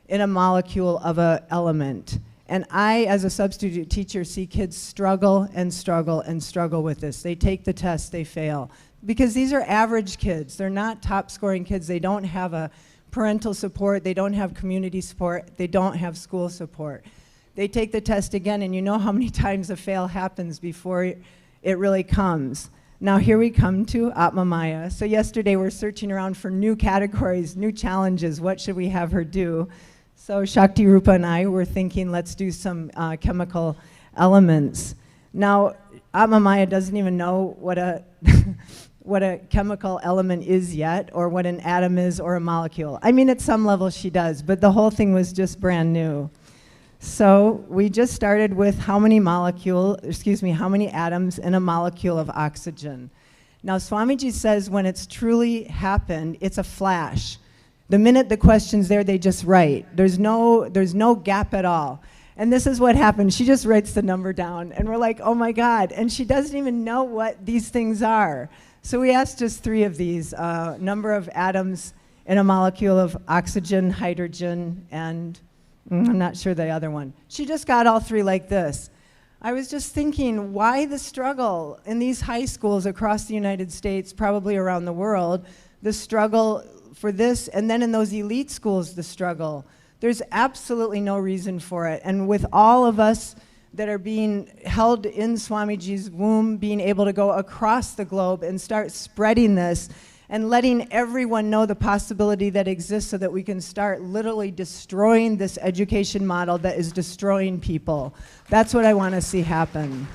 in a molecule of an element. And I, as a substitute teacher, see kids struggle and struggle and struggle with this. They take the test, they fail. Because these are average kids. They're not top-scoring kids. They don't have a parental support. They don't have community support. They don't have school support. They take the test again, and you know how many times a fail happens before it really comes. Now here we come to Atma Maya. So yesterday we're searching around for new categories, new challenges. What should we have her do? So Shakti Rupa and I were thinking, let's do some chemical elements. Now, Atma Maya doesn't even know what a what a chemical element is yet, or what an atom is, or a molecule. I mean, at some level she does, but the whole thing was just brand new. So we just started with how many atoms in a molecule of oxygen. Now Swamiji says when it's truly happened, it's a flash. The minute the question's there, they just write. There's no gap at all. And this is what happened. She just writes the number down, and we're like, oh my God. And she doesn't even know what these things are. So we asked just 3 of these, number of atoms in a molecule of oxygen, hydrogen, and I'm not sure the other one. She just got all 3 like this. I was just thinking, why the struggle in these high schools across the United States, probably around the world, the struggle for this, and then in those elite schools, the struggle. There's absolutely no reason for it. And with all of us that are being held in Swamiji's womb, being able to go across the globe and start spreading this and letting everyone know the possibility that exists so that we can start literally destroying this education model that is destroying people. That's what I want to see happen.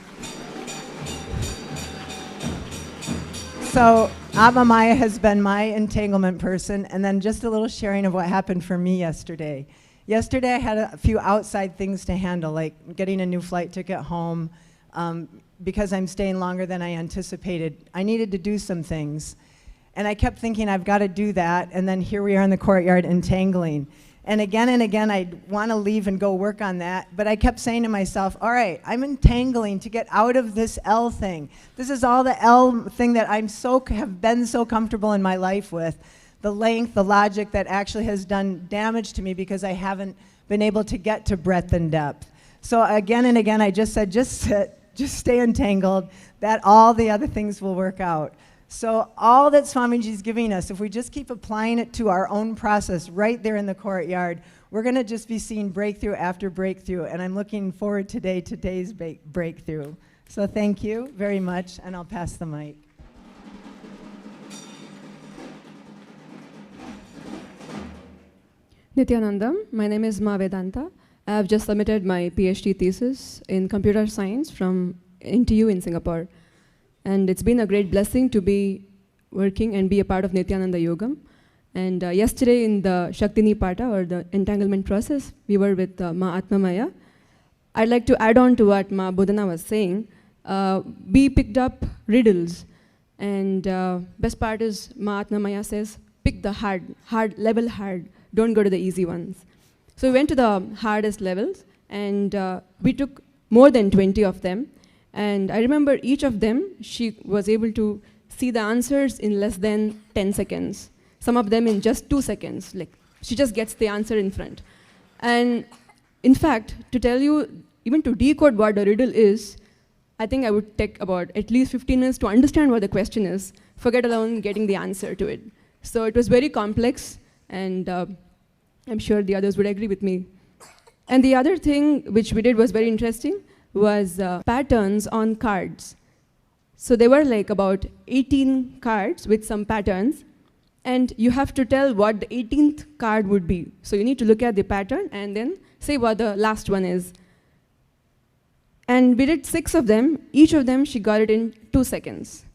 So Atma Maya has been my entanglement person, and then just a little sharing of what happened for me yesterday. Yesterday I had a few outside things to handle, like getting a new flight ticket home, because I'm staying longer than I anticipated. I needed to do some things. And I kept thinking, I've got to do that, and then here we are in the courtyard entangling. And again, I'd want to leave and go work on that, but I kept saying to myself, all right, I'm entangling to get out of this L thing. This is all the L thing that have been so comfortable in my life with. The length, the logic that actually has done damage to me because I haven't been able to get to breadth and depth. So again and again, I just said, just sit, just stay entangled, that all the other things will work out. So all that Swamiji is giving us, if we just keep applying it to our own process right there in the courtyard, we're going to just be seeing breakthrough after breakthrough, and I'm looking forward to today's breakthrough. So thank you very much, and I'll pass the mic. Nithyananda, my name is Ma Vedanta. I have just submitted my PhD thesis in computer science from NTU in Singapore. And it's been a great blessing to be working and be a part of Nithyananda Yogam. And yesterday in the Shakti Nipata, or the entanglement process, we were with Ma Atma Maya. I'd like to add on to what Ma Bodhana was saying. We picked up riddles. And best part is Ma Atma Maya says, pick the hard, level hard. Don't go to the easy ones. So we went to the hardest levels, and we took more than 20 of them. And I remember each of them, she was able to see the answers in less than 10 seconds. Some of them in just 2 seconds. Like, she just gets the answer in front. And in fact, to tell you, even to decode what the riddle is, I think I would take about at least 15 minutes to understand what the question is, forget alone getting the answer to it. So it was very complex, and I'm sure the others would agree with me. And the other thing which we did was very interesting. was patterns on cards. So there were like about 18 cards with some patterns, and you have to tell what the 18th card would be. So you need to look at the pattern and then say what the last one is. And we did 6 of them. Each of them, she got it in 2 seconds.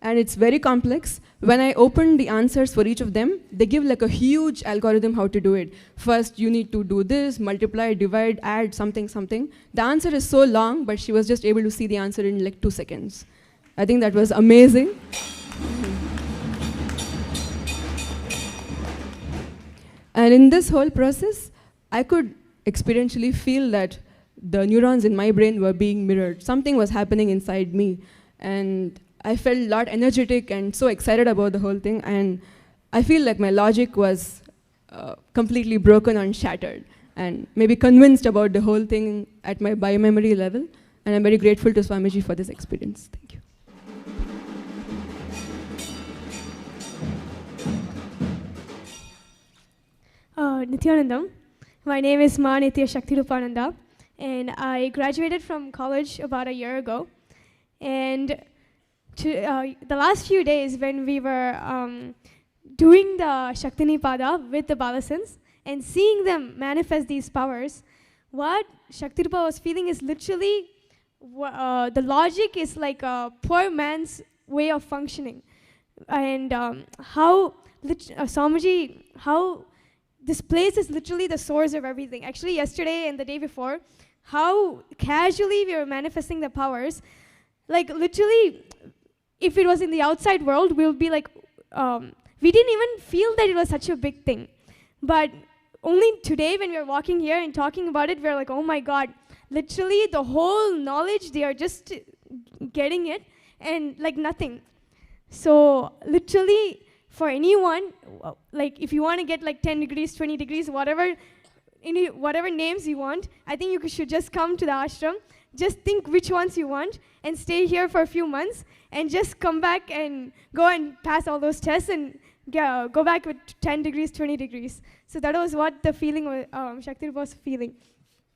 And it's very complex. When I opened the answers for each of them, they give like a huge algorithm how to do it. First, you need to do this, multiply, divide, add, something, something. The answer is so long, but she was just able to see the answer in like 2 seconds. I think that was amazing. And in this whole process, I could experientially feel that the neurons in my brain were being mirrored. Something was happening inside me. And I felt a lot energetic and so excited about the whole thing. And I feel like my logic was completely broken and shattered. And maybe convinced about the whole thing at my biomemory level. And I'm very grateful to Swamiji for this experience. Thank you. Nithyanandam. My name is Ma Nithya Shaktirupananda, and I graduated from college about a year ago. And the last few days when we were doing the Shaktinipada with the Balasants and seeing them manifest these powers, what Shaktirupa was feeling is literally the logic is like a poor man's way of functioning. And how Swamiji, how this place is literally the source of everything. Actually, yesterday and the day before, how casually we were manifesting the powers. Like literally, if it was in the outside world, we would be like, we didn't even feel that it was such a big thing. But only today when we were walking here and talking about it, we were like, oh my God, literally the whole knowledge, they are just getting it and like nothing. So literally, for anyone, like if you want to get like 10 degrees, 20 degrees, whatever names you want, I think you should just come to the ashram, just think which ones you want, and stay here for a few months, and just come back and go and pass all those tests and go back with 10 degrees, 20 degrees. So that was what the feeling Shakti was feeling.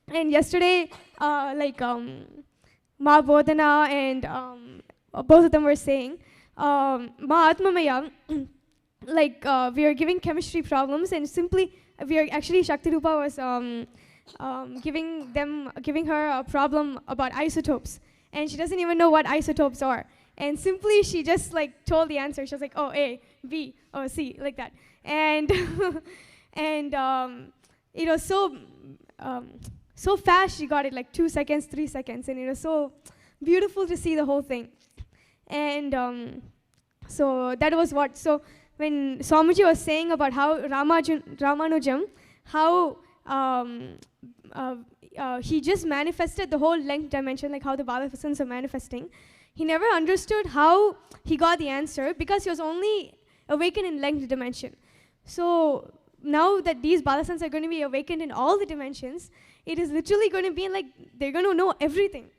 And yesterday, Ma Bodhana and both of them were saying, Ma Atmamaya, like we are giving chemistry problems, and simply we are actually Shakti Rupa was giving her a problem about isotopes, and she doesn't even know what isotopes are. And simply she just like told the answer. She was like, oh, A, B, oh, C, like that. And and it was so fast. She got it like 2 seconds, 3 seconds, and it was so beautiful to see the whole thing. And so that was what. So when Swamiji was saying about how Ramanujam, how he just manifested the whole length dimension, like how the Balasants are manifesting, he never understood how he got the answer because he was only awakened in length dimension. So now that these Balasants are going to be awakened in all the dimensions, it is literally going to be like they're going to know everything.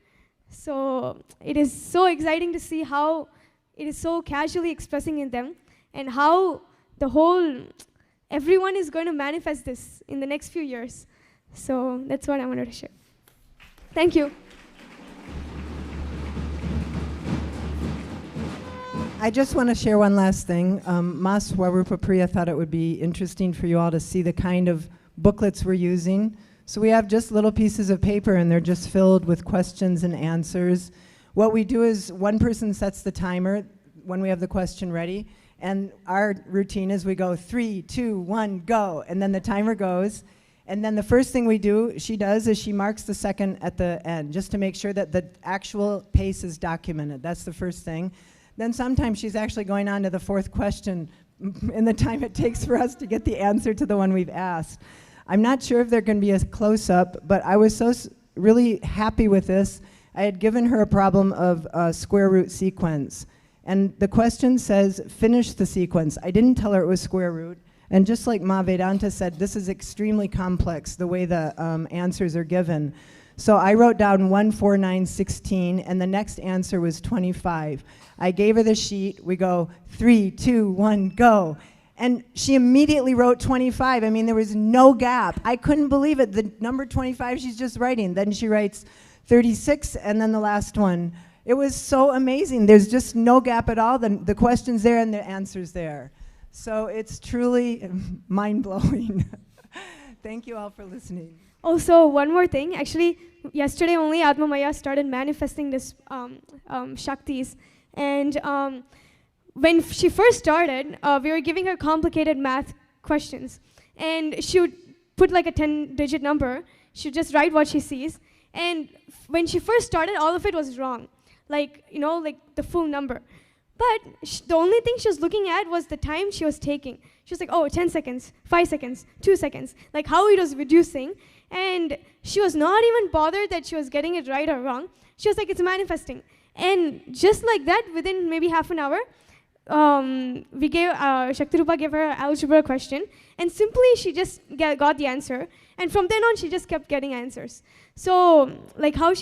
So it is so exciting to see how it is so casually expressing in them, and how the whole, everyone is going to manifest this in the next few years. So that's what I wanted to share. Thank you. I just want to share one last thing. Ma Swarupa Priya thought it would be interesting for you all to see the kind of booklets we're using. So we have just little pieces of paper, and they're just filled with questions and answers. What we do is one person sets the timer when we have the question ready, and our routine is we go 3, 2, 1, go, and then the timer goes. And then the first thing she does is she marks the second at the end, just to make sure that the actual pace is documented. That's the first thing. Then sometimes she's actually going on to the fourth question in the time it takes for us to get the answer to the one we've asked. I'm not sure if they're going to be a close-up, but I was so really happy with this. I had given her a problem of a square root sequence. And the question says, finish the sequence. I didn't tell her it was square root. And just like Ma Vedanta said, this is extremely complex, the way the answers are given. So I wrote down 1, 4, 9, 16, and the next answer was 25. I gave her the sheet. We go 3, 2, 1, go. And she immediately wrote 25. I mean, there was no gap. I couldn't believe it. The number 25 she's just writing. Then she writes 36, and then the last one. It was so amazing. There's just no gap at all. The question's there and the answer's there. So it's truly mind-blowing. Thank you all for listening. Also, one more thing. Actually, yesterday only Atma Maya started manifesting this Shaktis. And when she first started, we were giving her complicated math questions. And she would put like a 10-digit number. She would just write what she sees. And when she first started, all of it was wrong. Like, you know, like the full number. But the only thing she was looking at was the time she was taking. She was like, oh, 10 seconds, 5 seconds, 2 seconds. Like how it was reducing. And she was not even bothered that she was getting it right or wrong. She was like, it's manifesting. And just like that, within maybe half an hour, we gave, Shaktirupa gave her an algebra question. And simply she just got the answer. And from then on, she just kept getting answers. So, like how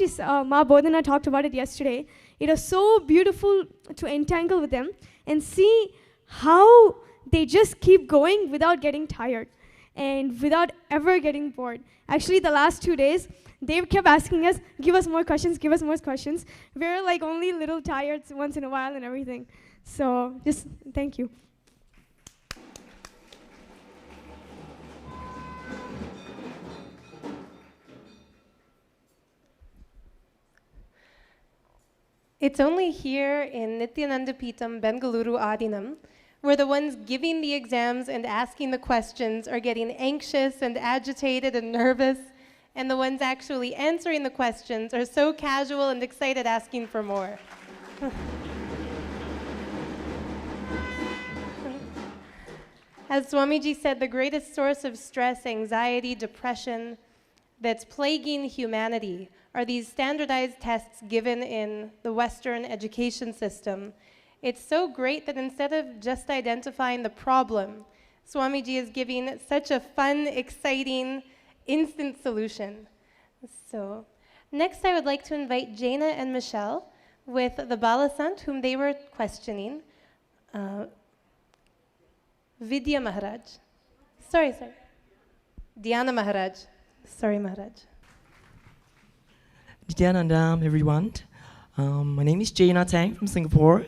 Ma Bodhana talked about it yesterday, it was so beautiful to entangle with them and see how they just keep going without getting tired and without ever getting bored. Actually, the last 2 days, they kept asking us, give us more questions, give us more questions. We're like only a little tired once in a while and everything. So, just thank you. It's only here in Nithyananda Peetham, Bengaluru Adinam, where the ones giving the exams and asking the questions are getting anxious and agitated and nervous, and the ones actually answering the questions are so casual and excited asking for more. As Swamiji said, the greatest source of stress, anxiety, depression that's plaguing humanity are these standardized tests given in the Western education system. It's so great that instead of just identifying the problem, Swamiji is giving such a fun, exciting, instant solution. So next I would like to invite Jaina and Michelle with the Balasant, whom they were questioning. Vidya Maharaj. Sorry. Dhyana Maharaj. Sorry, Maharaj. Nithyananda, everyone. My name is Jaina Tang from Singapore,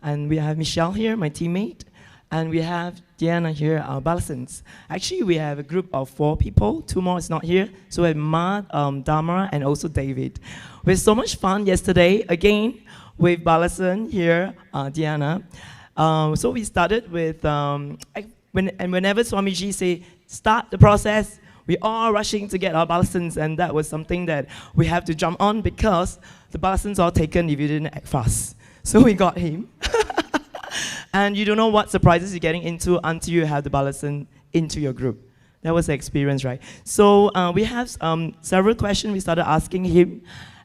and we have Michelle here, my teammate, and we have Diana here, our Balasants. Actually, we have a group of 4 people. 2 more is not here. So we have Ma, Dharma, and also David. We had so much fun yesterday, again, with Balasant here, Diana. So we started with, whenever Swamiji say, start the process, we all rushing to get our Balasants, and that was something that we have to jump on because the Balasants are taken if you didn't act fast. So we got him. And you don't know what surprises you're getting into until you have the Balasant into your group. That was the experience, right? So we have several questions we started asking him,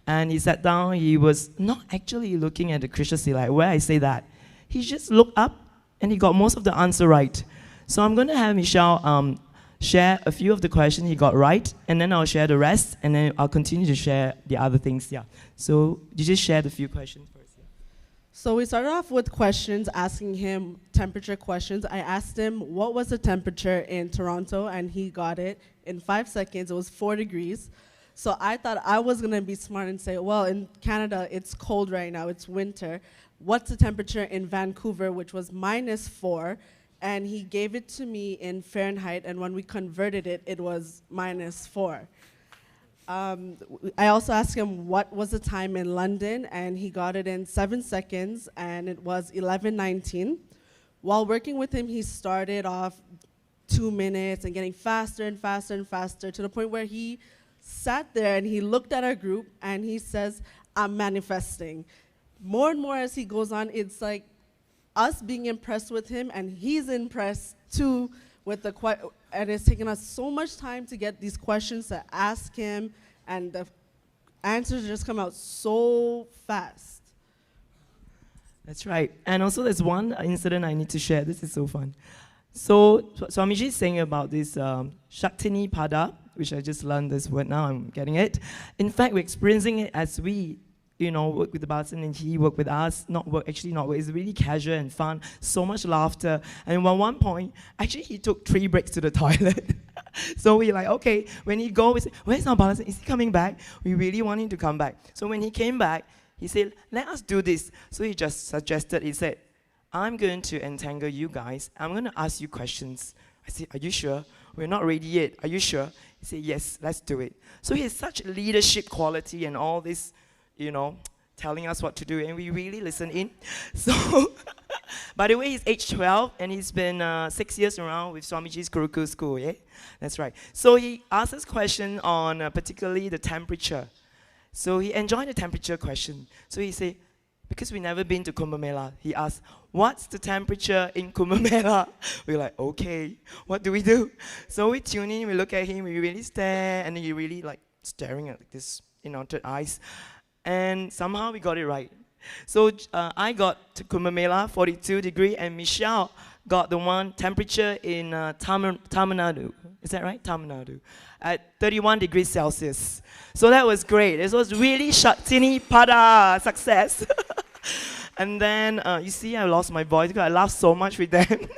and he sat down. He was not actually looking at the Krishna like where I say that. He just looked up, and he got most of the answer right. So I'm going to have Michelle share a few of the questions he got right, and then I'll share the rest, and then I'll continue to share the other things. Yeah. So you just share the few questions first. Yeah. So we started off with questions, asking him temperature questions. I asked him what was the temperature in Toronto, and he got it in 5 seconds. It was 4 degrees. So I thought I was going to be smart and say, well, in Canada, it's cold right now. It's winter. What's the temperature in Vancouver, which was -4? And he gave it to me in Fahrenheit, and when we converted it, it was -4. I also asked him what was the time in London, and he got it in 7 seconds, and it was 11:19. While working with him, he started off 2 minutes and getting faster and faster and faster to the point where he sat there and he looked at our group and he says, I'm manifesting. More and more as he goes on, it's like us being impressed with him, and he's impressed too with the and it's taken us so much time to get these questions to ask him, and the answers just come out so fast. That's right. And also there's one incident I need to share. This is so fun. So Swamiji is saying about this Shaktini Pada, which I just learned this word, now I'm getting it. In fact, we're experiencing it as we work with the Balasant, and he worked with us. Not work. It's really casual and fun. So much laughter. And at one point, actually, he took 3 breaks to the toilet. So we like, okay, when he goes, we say, where's our Balasant? Is he coming back? We really want him to come back. So when he came back, he said, let us do this. So he just suggested, he said, I'm going to entangle you guys. I'm going to ask you questions. I said, are you sure? We're not ready yet. Are you sure? He said, yes, let's do it. So he has such leadership quality and all this, telling us what to do, and we really listen in. So, by the way, he's age 12, and he's been 6 years around with Swamiji's Gurukul school, yeah? That's right. So he asked us question on particularly the temperature. So he enjoyed the temperature question. So he said, because we've never been to Kumbh Mela, he asked, what's the temperature in Kumbh Mela? We're like, okay, what do we do? So we tune in, we look at him, we really stare, and then he really like staring at this inaudible eyes. And somehow we got it right. So I got to Kumbh Mela, 42 degree, and Michelle got the one temperature in Tamil Nadu. Is that right? Tamil Nadu. At 31 degrees Celsius. So that was great. It was really Shaktini Pada success. And then, you see, I lost my voice because I laughed so much with them.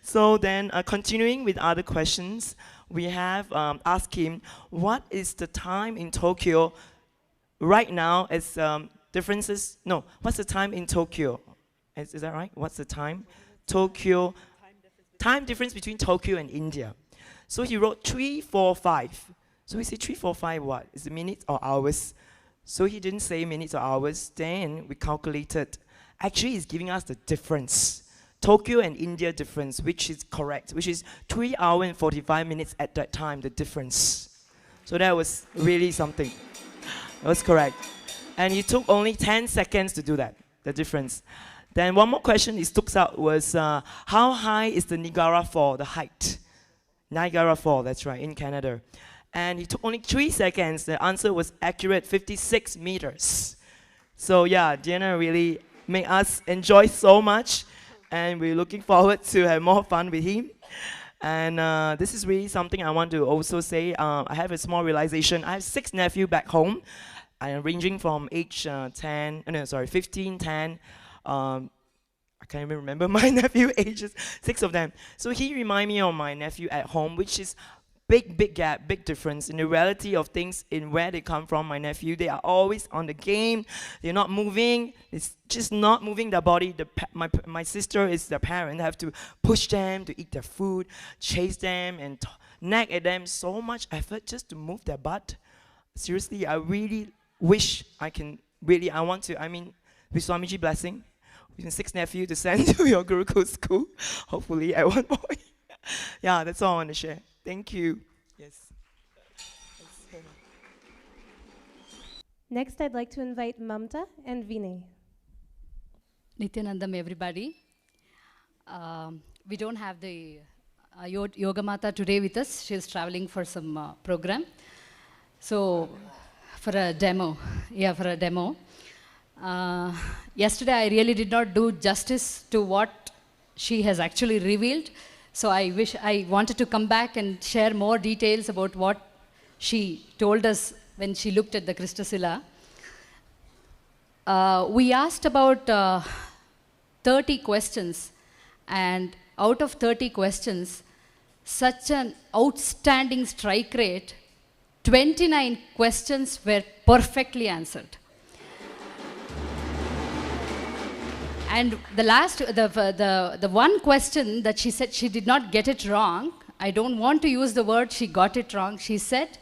So then, continuing with other questions, we have asked him, what is the time in Tokyo right now as differences? No, what's the time in Tokyo? Is that right? What's the time? Tokyo. Time difference between Tokyo and India. So he wrote 345. So we say 345 what? Is it minutes or hours? So he didn't say minutes or hours. Then we calculated. Actually, he's giving us the difference. Tokyo and India difference, which is correct, which is 3 hours and 45 minutes at that time, the difference. So that was really something. That was correct. And it took only 10 seconds to do that, the difference. Then one more question he took out was, how high is the Niagara Fall, the height? Niagara Fall, that's right, in Canada. And it took only 3 seconds. The answer was accurate, 56 meters. So yeah, Diana really made us enjoy so much. And we're looking forward to have more fun with him. And this is really something I want to also say. I have a small realization. I have 6 nephews back home, ranging from age 15, 10. I can't even remember my nephew ages, 6 of them. So he reminds me of my nephew at home, which is big gap, big difference in the reality of things in where they come from. My nephew, they are always on the game. They're not moving. It's just not moving their body. My sister is the parent. I have to push them to eat their food, chase them, and nag at them. So much effort just to move their butt. Seriously, I really wish I can really, with Swamiji blessing, with 6 nephews to send to your Gurukul school, hopefully at one point. Yeah, that's all I want to share. Thank you. Yes. Next, I'd like to invite Mamta and Vinay. Nithyanandam, everybody. We don't have the Yoga Mata today with us. She's traveling for some program. So, for a demo. Yesterday, I really did not do justice to what she has actually revealed. So I wanted to come back and share more details about what she told us when she looked at the Christosilla. We asked about 30 questions, and out of 30 questions, such an outstanding strike rate, 29 questions were perfectly answered. And the one question that she said she did not get it wrong, I don't want to use the word she got it wrong. She said,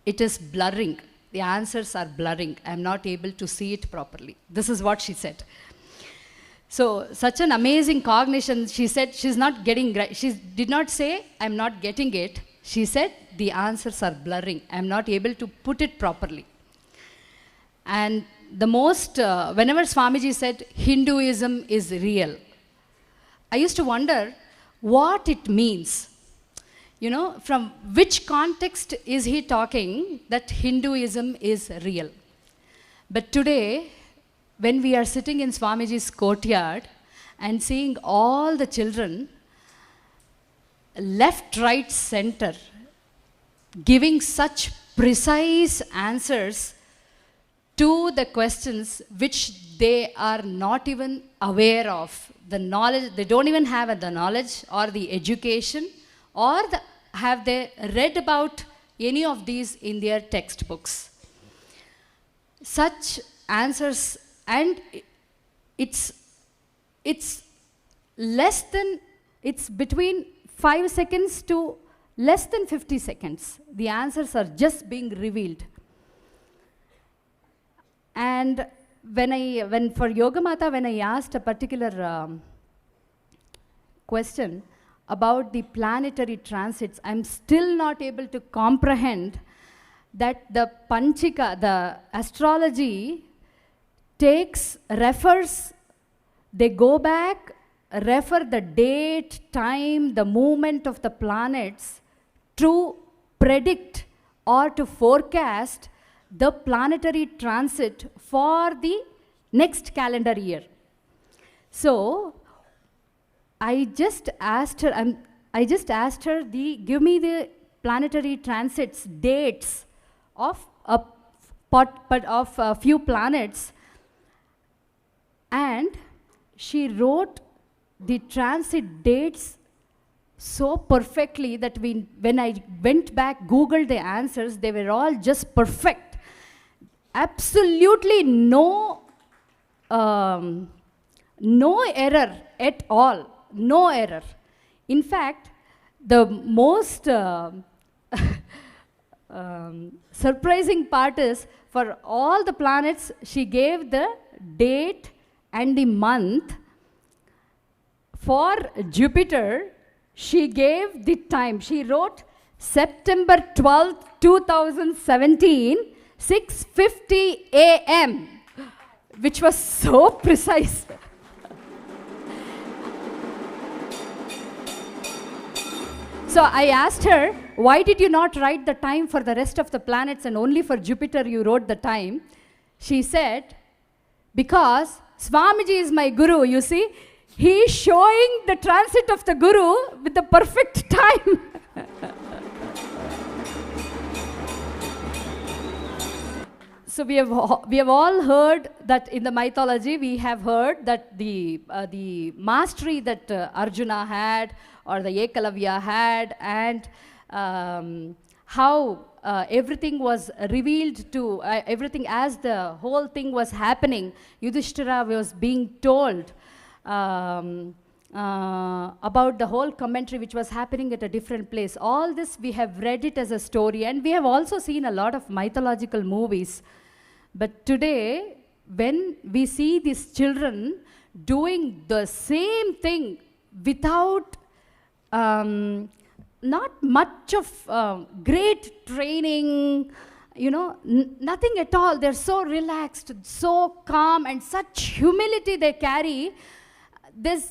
it is blurring. The answers are blurring. I'm not able to see it properly. This is what she said. So such an amazing cognition. She said she's not getting, she did not say, I'm not getting it. She said, the answers are blurring. I'm not able to put it properly. And the most, whenever Swamiji said Hinduism is real, I used to wonder what it means. You know, from which context is he talking that Hinduism is real? But today, when we are sitting in Swamiji's courtyard and seeing all the children, left, right, center, giving such precise answers to the questions which they are not even aware of. The knowledge, they don't even have the knowledge or the education or the have they read about any of these in their textbooks? Such answers, and it's less than, it's between 5 seconds to less than 50 seconds. The answers are just being revealed. And when for Yoga Mata, when I asked a particular question about the planetary transits, I'm still not able to comprehend that the Panchika, the astrology, refers, they go back, refer the date, time, the movement of the planets to predict or to forecast the planetary transit for the next calendar year. So I just asked her, give me the planetary transits, dates of a few planets, and she wrote the transit dates so perfectly that when I went back, Googled the answers, they were all just perfect. Absolutely no error at all. No error. In fact, the most surprising part is, for all the planets, she gave the date and the month. For Jupiter, she gave the time. She wrote September 12th, 2017, 6:50 a.m., which was so precise. So I asked her, why did you not write the time for the rest of the planets and only for Jupiter you wrote the time? She said, because Swamiji is my guru, you see. He is showing the transit of the guru with the perfect time. So we have all heard that in the mythology, we have heard that the mastery that Arjuna had, or the Ekalavya had, and how everything was revealed to, everything as the whole thing was happening. Yudhishthira was being told about the whole commentary which was happening at a different place. All this, we have read it as a story, and we have also seen a lot of mythological movies. But today, when we see these children doing the same thing without not much of great training, you know, nothing at all. They're so relaxed, so calm, and such humility they carry. They're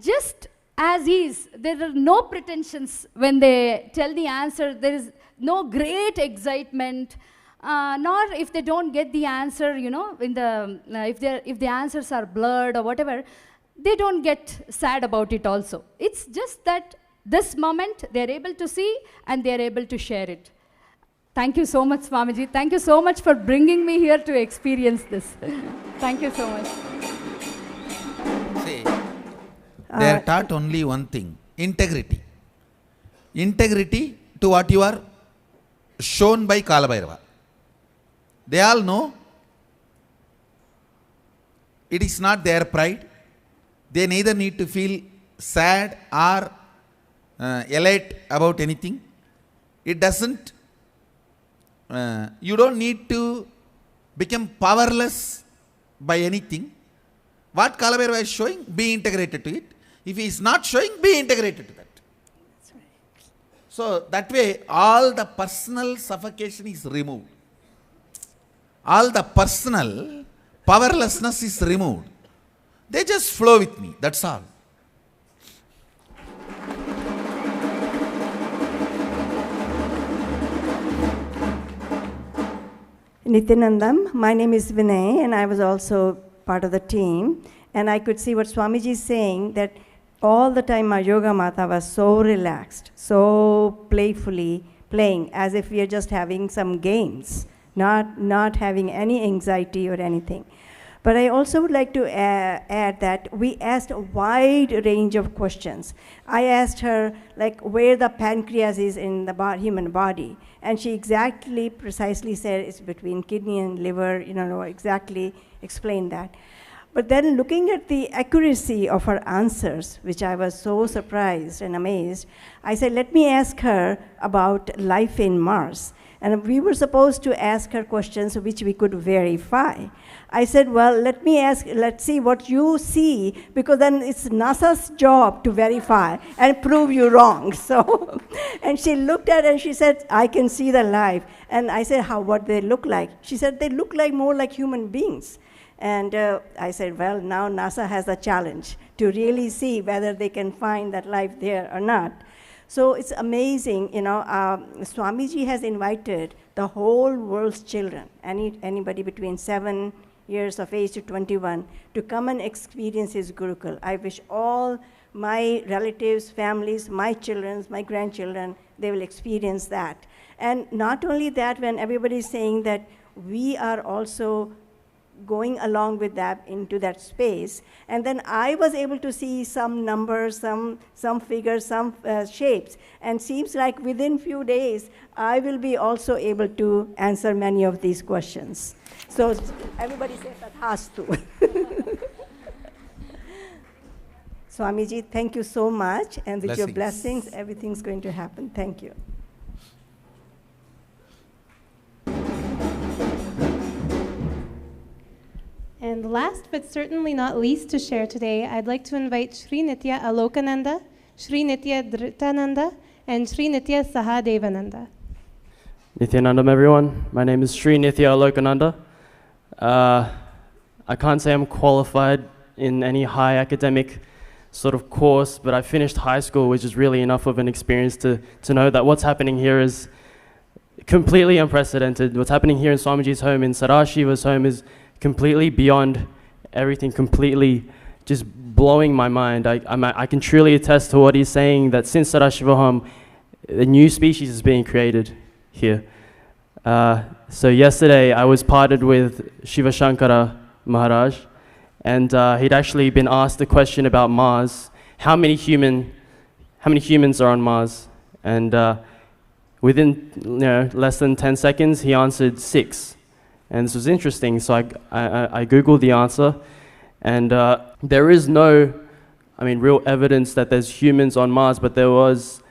just as is. There are no pretensions when they tell the answer. There is no great excitement, nor if they don't get the answer, you know, in the, if the answers are blurred or whatever, they don't get sad about it also. It's just that this moment they're able to see and they're able to share it. Thank you so much, Swamiji. Thank you so much for bringing me here to experience this. Thank you so much. See, they are taught only one thing, integrity. Integrity to what you are shown by Kalabhairava. They all know it is not their pride. They neither need to feel sad or elate about anything. It doesn't, you don't need to become powerless by anything. What Kalabhairava is showing, be integrated to it. If he is not showing, be integrated to that. That's right. So that way, all the personal suffocation is removed. All the personal powerlessness is removed. They just flow with me, that's all. Nithyanandam, my name is Vinay, and I was also part of the team. And I could see what Swamiji is saying, that all the time my Yoga Mata was so relaxed, so playfully playing, as if we are just having some games, not having any anxiety or anything. But I also would like to add that we asked a wide range of questions. I asked her, like, where the pancreas is in the human body. And she exactly, precisely said it's between kidney and liver, exactly explained that. But then looking at the accuracy of her answers, which I was so surprised and amazed, I said, let me ask her about life in Mars. And we were supposed to ask her questions which we could verify. I said, well, let's see what you see, because then it's NASA's job to verify and prove you wrong. So, and she looked at it and she said, I can see the life. And I said, what they look like? She said, they look like more like human beings. And I said, well, now NASA has a challenge to really see whether they can find that life there or not. So it's amazing, Swamiji has invited the whole world's children, anybody between 7 years of age to 21, to come and experience his Gurukul. I wish all my relatives, families, my children, my grandchildren, they will experience that. And not only that, when everybody is saying that we are also going along with that into that space. And then I was able to see some numbers, some figures, some shapes. And seems like within few days, I will be also able to answer many of these questions. So everybody says that has to. Swamiji, thank you so much. And with your blessings, everything's going to happen. Thank you. And last but certainly not least to share today, I'd like to invite Sri Nithya Alokananda, Sri Nithya Dhritananda, and Sri Nithya Sahadevananda. Nithyanandam, everyone. My name is Sri Nithya Alokananda. I can't say I'm qualified in any high academic sort of course, but I finished high school, which is really enough of an experience to know that what's happening here is completely unprecedented. What's happening here in Swamiji's home, in Sadashiva's home, is completely beyond everything, completely just blowing my mind. I can truly attest to what he's saying, that since Sadashivoham, a new species is being created here. So yesterday I was partnered with Shiva Shankara Maharaj, and he'd actually been asked a question about Mars. How many humans are on Mars? And within less than 10 seconds, he answered 6. And this was interesting, so I Googled the answer, and there is no, real evidence that there's humans on Mars, but there was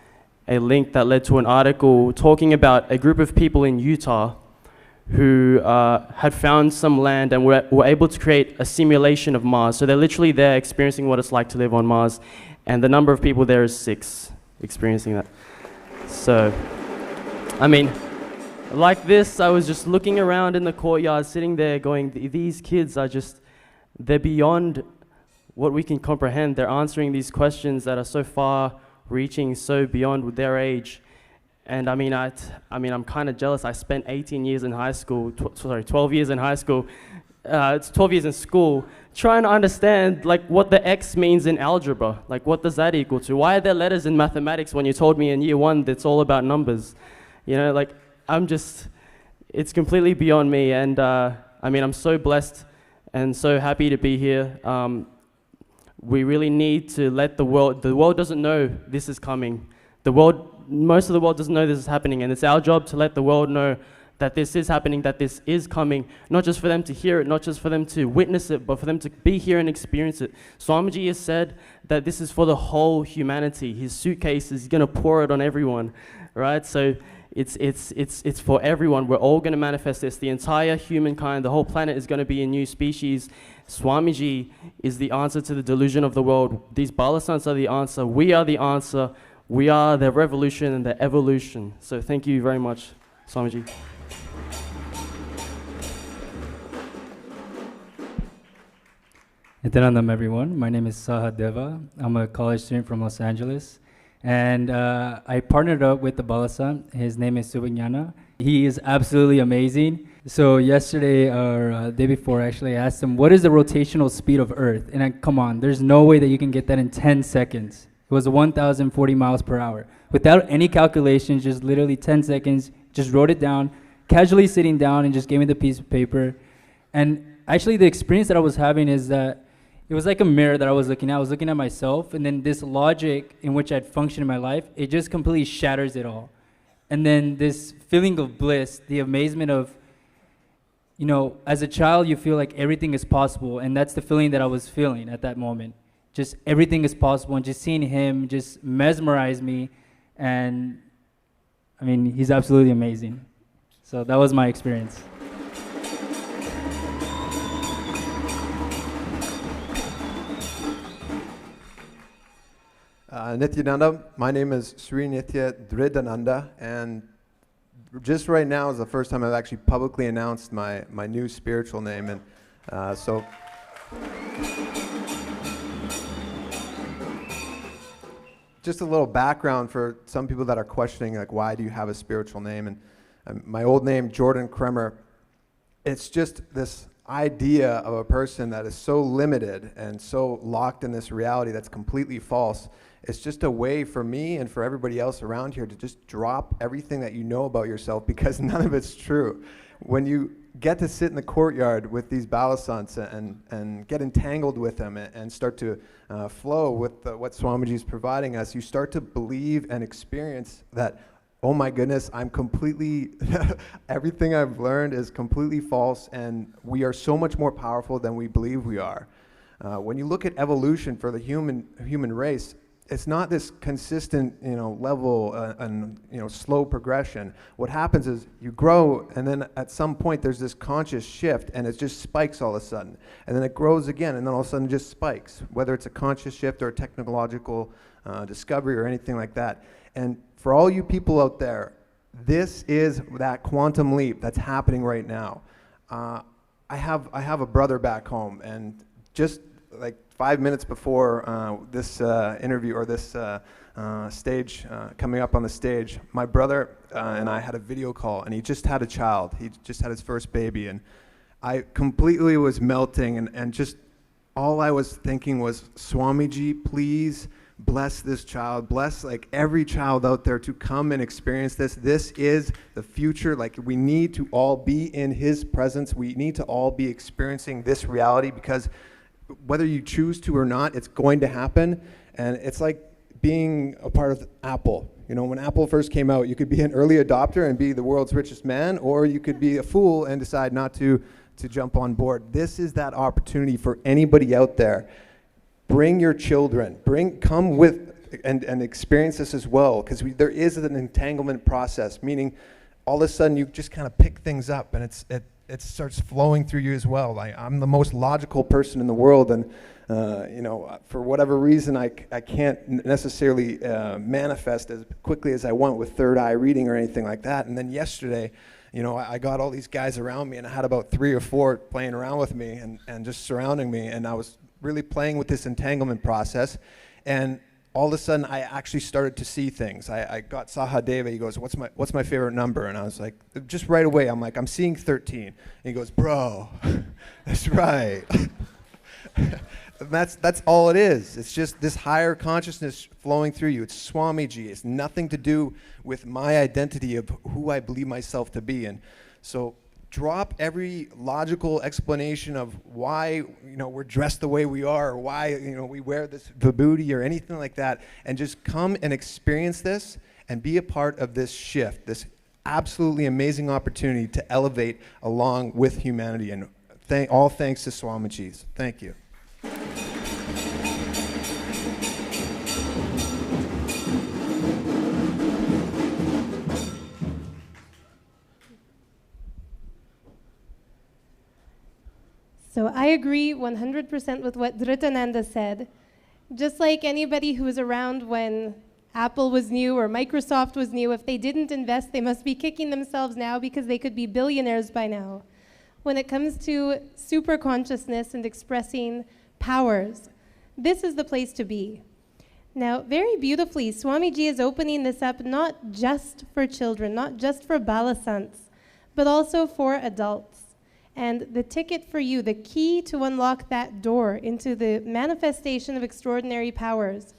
a link that led to an article talking about a group of people in Utah who had found some land and were able to create a simulation of Mars. So they're literally there experiencing what it's like to live on Mars, and the number of people there is 6 experiencing that. So, like this, I was just looking around in the courtyard, sitting there going, these kids are they're beyond what we can comprehend. They're answering these questions that are so far-reaching, so beyond their age. And I'm kind of jealous. I spent 18 years in high school, 12 years in high school, it's 12 years in school, trying to understand what the X means in algebra. What does that equal to? Why are there letters in mathematics when you told me in year 1 that it's all about numbers? It's completely beyond me, and I'm so blessed and so happy to be here. We really need to let the world doesn't know this is coming. Most of the world doesn't know this is happening, and it's our job to let the world know that this is happening, that this is coming, not just for them to hear it, not just for them to witness it, but for them to be here and experience it. Swamiji has said that this is for the whole humanity. His suitcase is going to pour it on everyone, right? So it's for everyone. We're all going to manifest this. The entire humankind, the whole planet is going to be a new species. Swamiji is the answer to the delusion of the world. These Balasants are the answer. We are the answer. We are the revolution and the evolution. So thank you very much, Swamiji. Nithyanandam, everyone. My name is Sahadeva. I'm a college student from Los Angeles. And I partnered up with the Balasant. His name is Subignana. He is absolutely amazing. So yesterday, or day before, actually, I asked him, what is the rotational speed of Earth? And come on, there's no way that you can get that in 10 seconds. It was 1,040 miles per hour. Without any calculations, just literally 10 seconds, just wrote it down, casually sitting down and just gave me the piece of paper. And actually the experience that I was having is that it was like a mirror that I was looking at. I was looking at myself, and then this logic in which I'd function in my life, it just completely shatters it all. And then this feeling of bliss, the amazement of, you know, as a child, you feel like everything is possible, and that's the feeling that I was feeling at that moment. Just everything is possible, and just seeing him just mesmerize me, and I mean, he's absolutely amazing. So that was my experience. Nithyananda, my name is Sri Nithya Dridananda, and just right now is the first time I've actually publicly announced my new spiritual name, and so just a little background for some people that are questioning, like, why do you have a spiritual name? And my old name, Jordan Kremer, it's just this idea of a person that is so limited and so locked in this reality that's completely false. It's just a way for me and for everybody else around here to just drop everything that you know about yourself, because none of it's true. When you get to sit in the courtyard with these Balasants and get entangled with them and start to flow with what Swamiji is providing us, you start to believe and experience that, oh my goodness, I'm completely, everything I've learned is completely false, and we are so much more powerful than we believe we are. When you look at evolution for the human race, it's not this consistent, level and slow progression. What happens is you grow, and then at some point there's this conscious shift, and it just spikes all of a sudden, and then it grows again, and then all of a sudden it just spikes, whether it's a conscious shift or a technological discovery or anything like that. And for all you people out there, this is that quantum leap that's happening right now. I have a brother back home, and just like 5 minutes before this interview or this stage, coming up on the stage, my brother and I had a video call, and he just had a child. He just had his first baby, and I completely was melting, and just all I was thinking was, Swamiji, please bless this child, bless like every child out there to come and experience this. This is the future. Like, we need to all be in his presence. We need to all be experiencing this reality, because whether you choose to or not, it's going to happen. And it's like being a part of Apple. When Apple first came out, you could be an early adopter and be the world's richest man, or you could be a fool and decide not to jump on board. This is that opportunity for anybody out there. Bring your children, come with and experience this as well, because there is an entanglement process, meaning all of a sudden you just kind of pick things up, and it starts flowing through you as well. I'm the most logical person in the world, and for whatever reason, I can't necessarily manifest as quickly as I want with third eye reading or anything like that. And then yesterday, I got all these guys around me, and I had about 3 or 4 playing around with me and just surrounding me, and I was really playing with this entanglement process. And all of a sudden, I actually started to see things. I got Sahadeva. He goes, what's my favorite number? And I was like, just right away, I'm like, I'm seeing 13. And he goes, bro, that's right. That's all it is. It's just this higher consciousness flowing through you. It's Swamiji. It's nothing to do with my identity of who I believe myself to be. And so drop every logical explanation of why we're dressed the way we are, or why we wear this vibhuti or anything like that, and just come and experience this and be a part of this shift, this absolutely amazing opportunity to elevate along with humanity. And all thanks to Swamiji. Thank you. So I agree 100% with what Dhritananda said. Just like anybody who was around when Apple was new or Microsoft was new, if they didn't invest, they must be kicking themselves now because they could be billionaires by now. When it comes to super consciousness and expressing powers, this is the place to be. Now, very beautifully, Swamiji is opening this up not just for children, not just for Balasants, but also for adults. And the ticket for you, the key to unlock that door into the manifestation of extraordinary powers,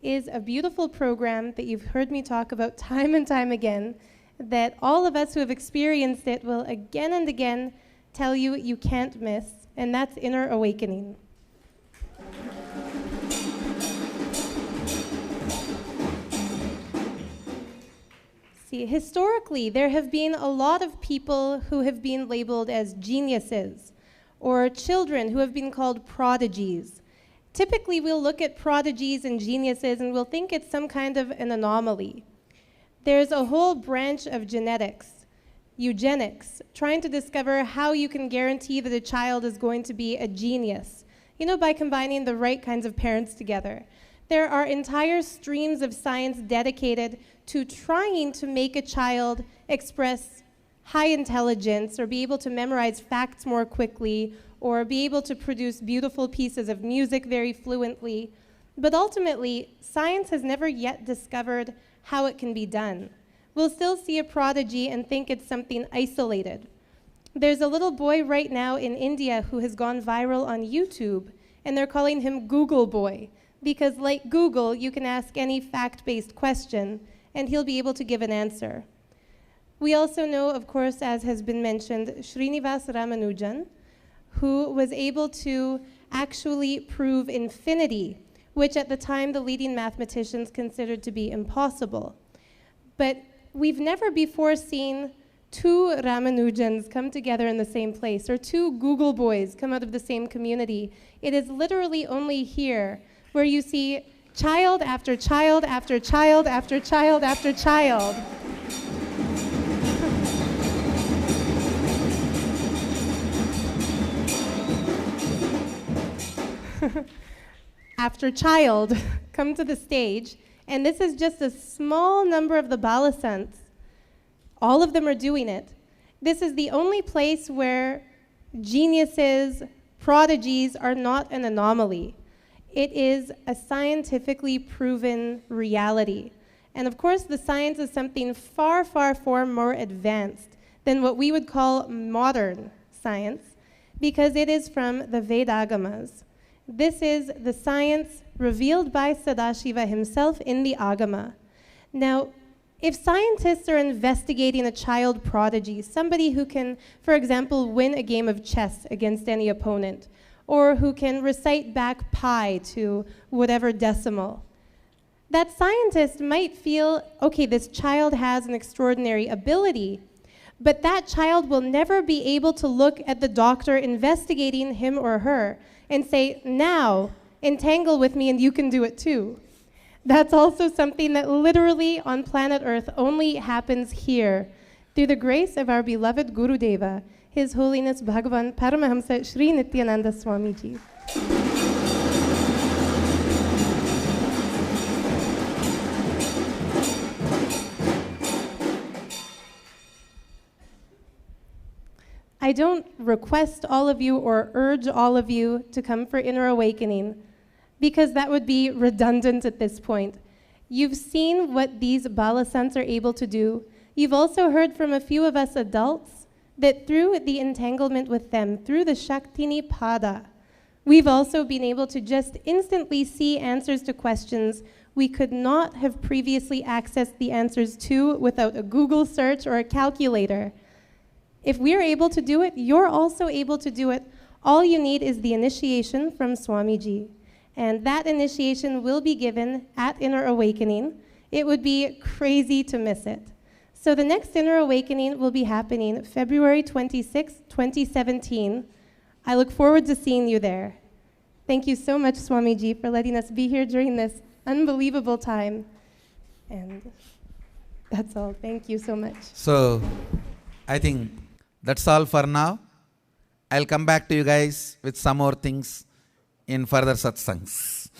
is a beautiful program that you've heard me talk about time and time again, that all of us who have experienced it will again and again tell you you can't miss. and that's inner awakening. See, historically, there have been a lot of people who have been labeled as geniuses, or children who have been called prodigies. Typically, we'll look at prodigies and geniuses and we'll think it's some kind of an anomaly. There's a whole branch of genetics, eugenics, trying to discover how you can guarantee that a child is going to be a genius, by combining the right kinds of parents together. There are entire streams of science dedicated to trying to make a child express high intelligence or be able to memorize facts more quickly or be able to produce beautiful pieces of music very fluently. But ultimately, science has never yet discovered how it can be done. We'll still see a prodigy and think it's something isolated. There's a little boy right now in India who has gone viral on YouTube, and they're calling him Google Boy, because like Google, you can ask any fact-based question, and he'll be able to give an answer. We also know, of course, as has been mentioned, Srinivas Ramanujan, who was able to actually prove infinity, which at the time the leading mathematicians considered to be impossible. But we've never before seen two Ramanujans come together in the same place, or two Google boys come out of the same community. It is literally only here where you see child after child after child after child after child. After child come to the stage, and this is just a small number of the Balasants. All of them are doing it. This is the only place where geniuses, prodigies are not an anomaly. It is a scientifically proven reality. And of course, the science is something far, far, far more advanced than what we would call modern science, because it is from the Vedagamas. This is the science revealed by Sadashiva himself in the Agama. Now, if scientists are investigating a child prodigy, somebody who can, for example, win a game of chess against any opponent, or who can recite back pi to whatever decimal, that scientist might feel, okay, this child has an extraordinary ability, but that child will never be able to look at the doctor investigating him or her and say, now, entangle with me and you can do it too. That's also something that literally on planet Earth only happens here through the grace of our beloved Guru Deva, His Holiness Bhagavan Paramahamsa Shri Nithyananda Swamiji. I don't request all of you or urge all of you to come for inner awakening, because that would be redundant at this point. You've seen what these Balasants are able to do. You've also heard from a few of us adults that through the entanglement with them, through the Shaktini Pada, we've also been able to just instantly see answers to questions we could not have previously accessed the answers to without a Google search or a calculator. If we're able to do it, you're also able to do it. All you need is the initiation from Swamiji. And that initiation will be given at Inner Awakening. It would be crazy to miss it. So the next Inner Awakening will be happening February 26, 2017. I look forward to seeing you there. Thank you so much, Swamiji, for letting us be here during this unbelievable time. And that's all. Thank you so much. So, I think that's all for now. I'll come back to you guys with some more things in further satsangs.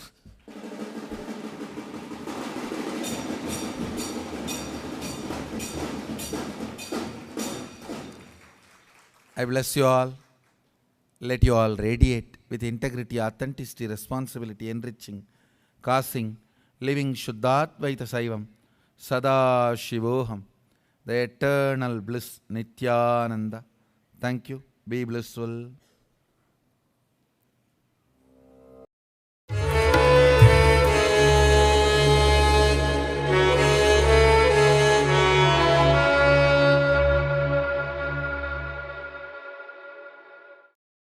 I bless you all. Let you all radiate with integrity, authenticity, responsibility, enriching, causing, living Shuddhadvaita Saivam, Sadashivoham, the eternal bliss, Nithyananda. Thank you. Be blissful.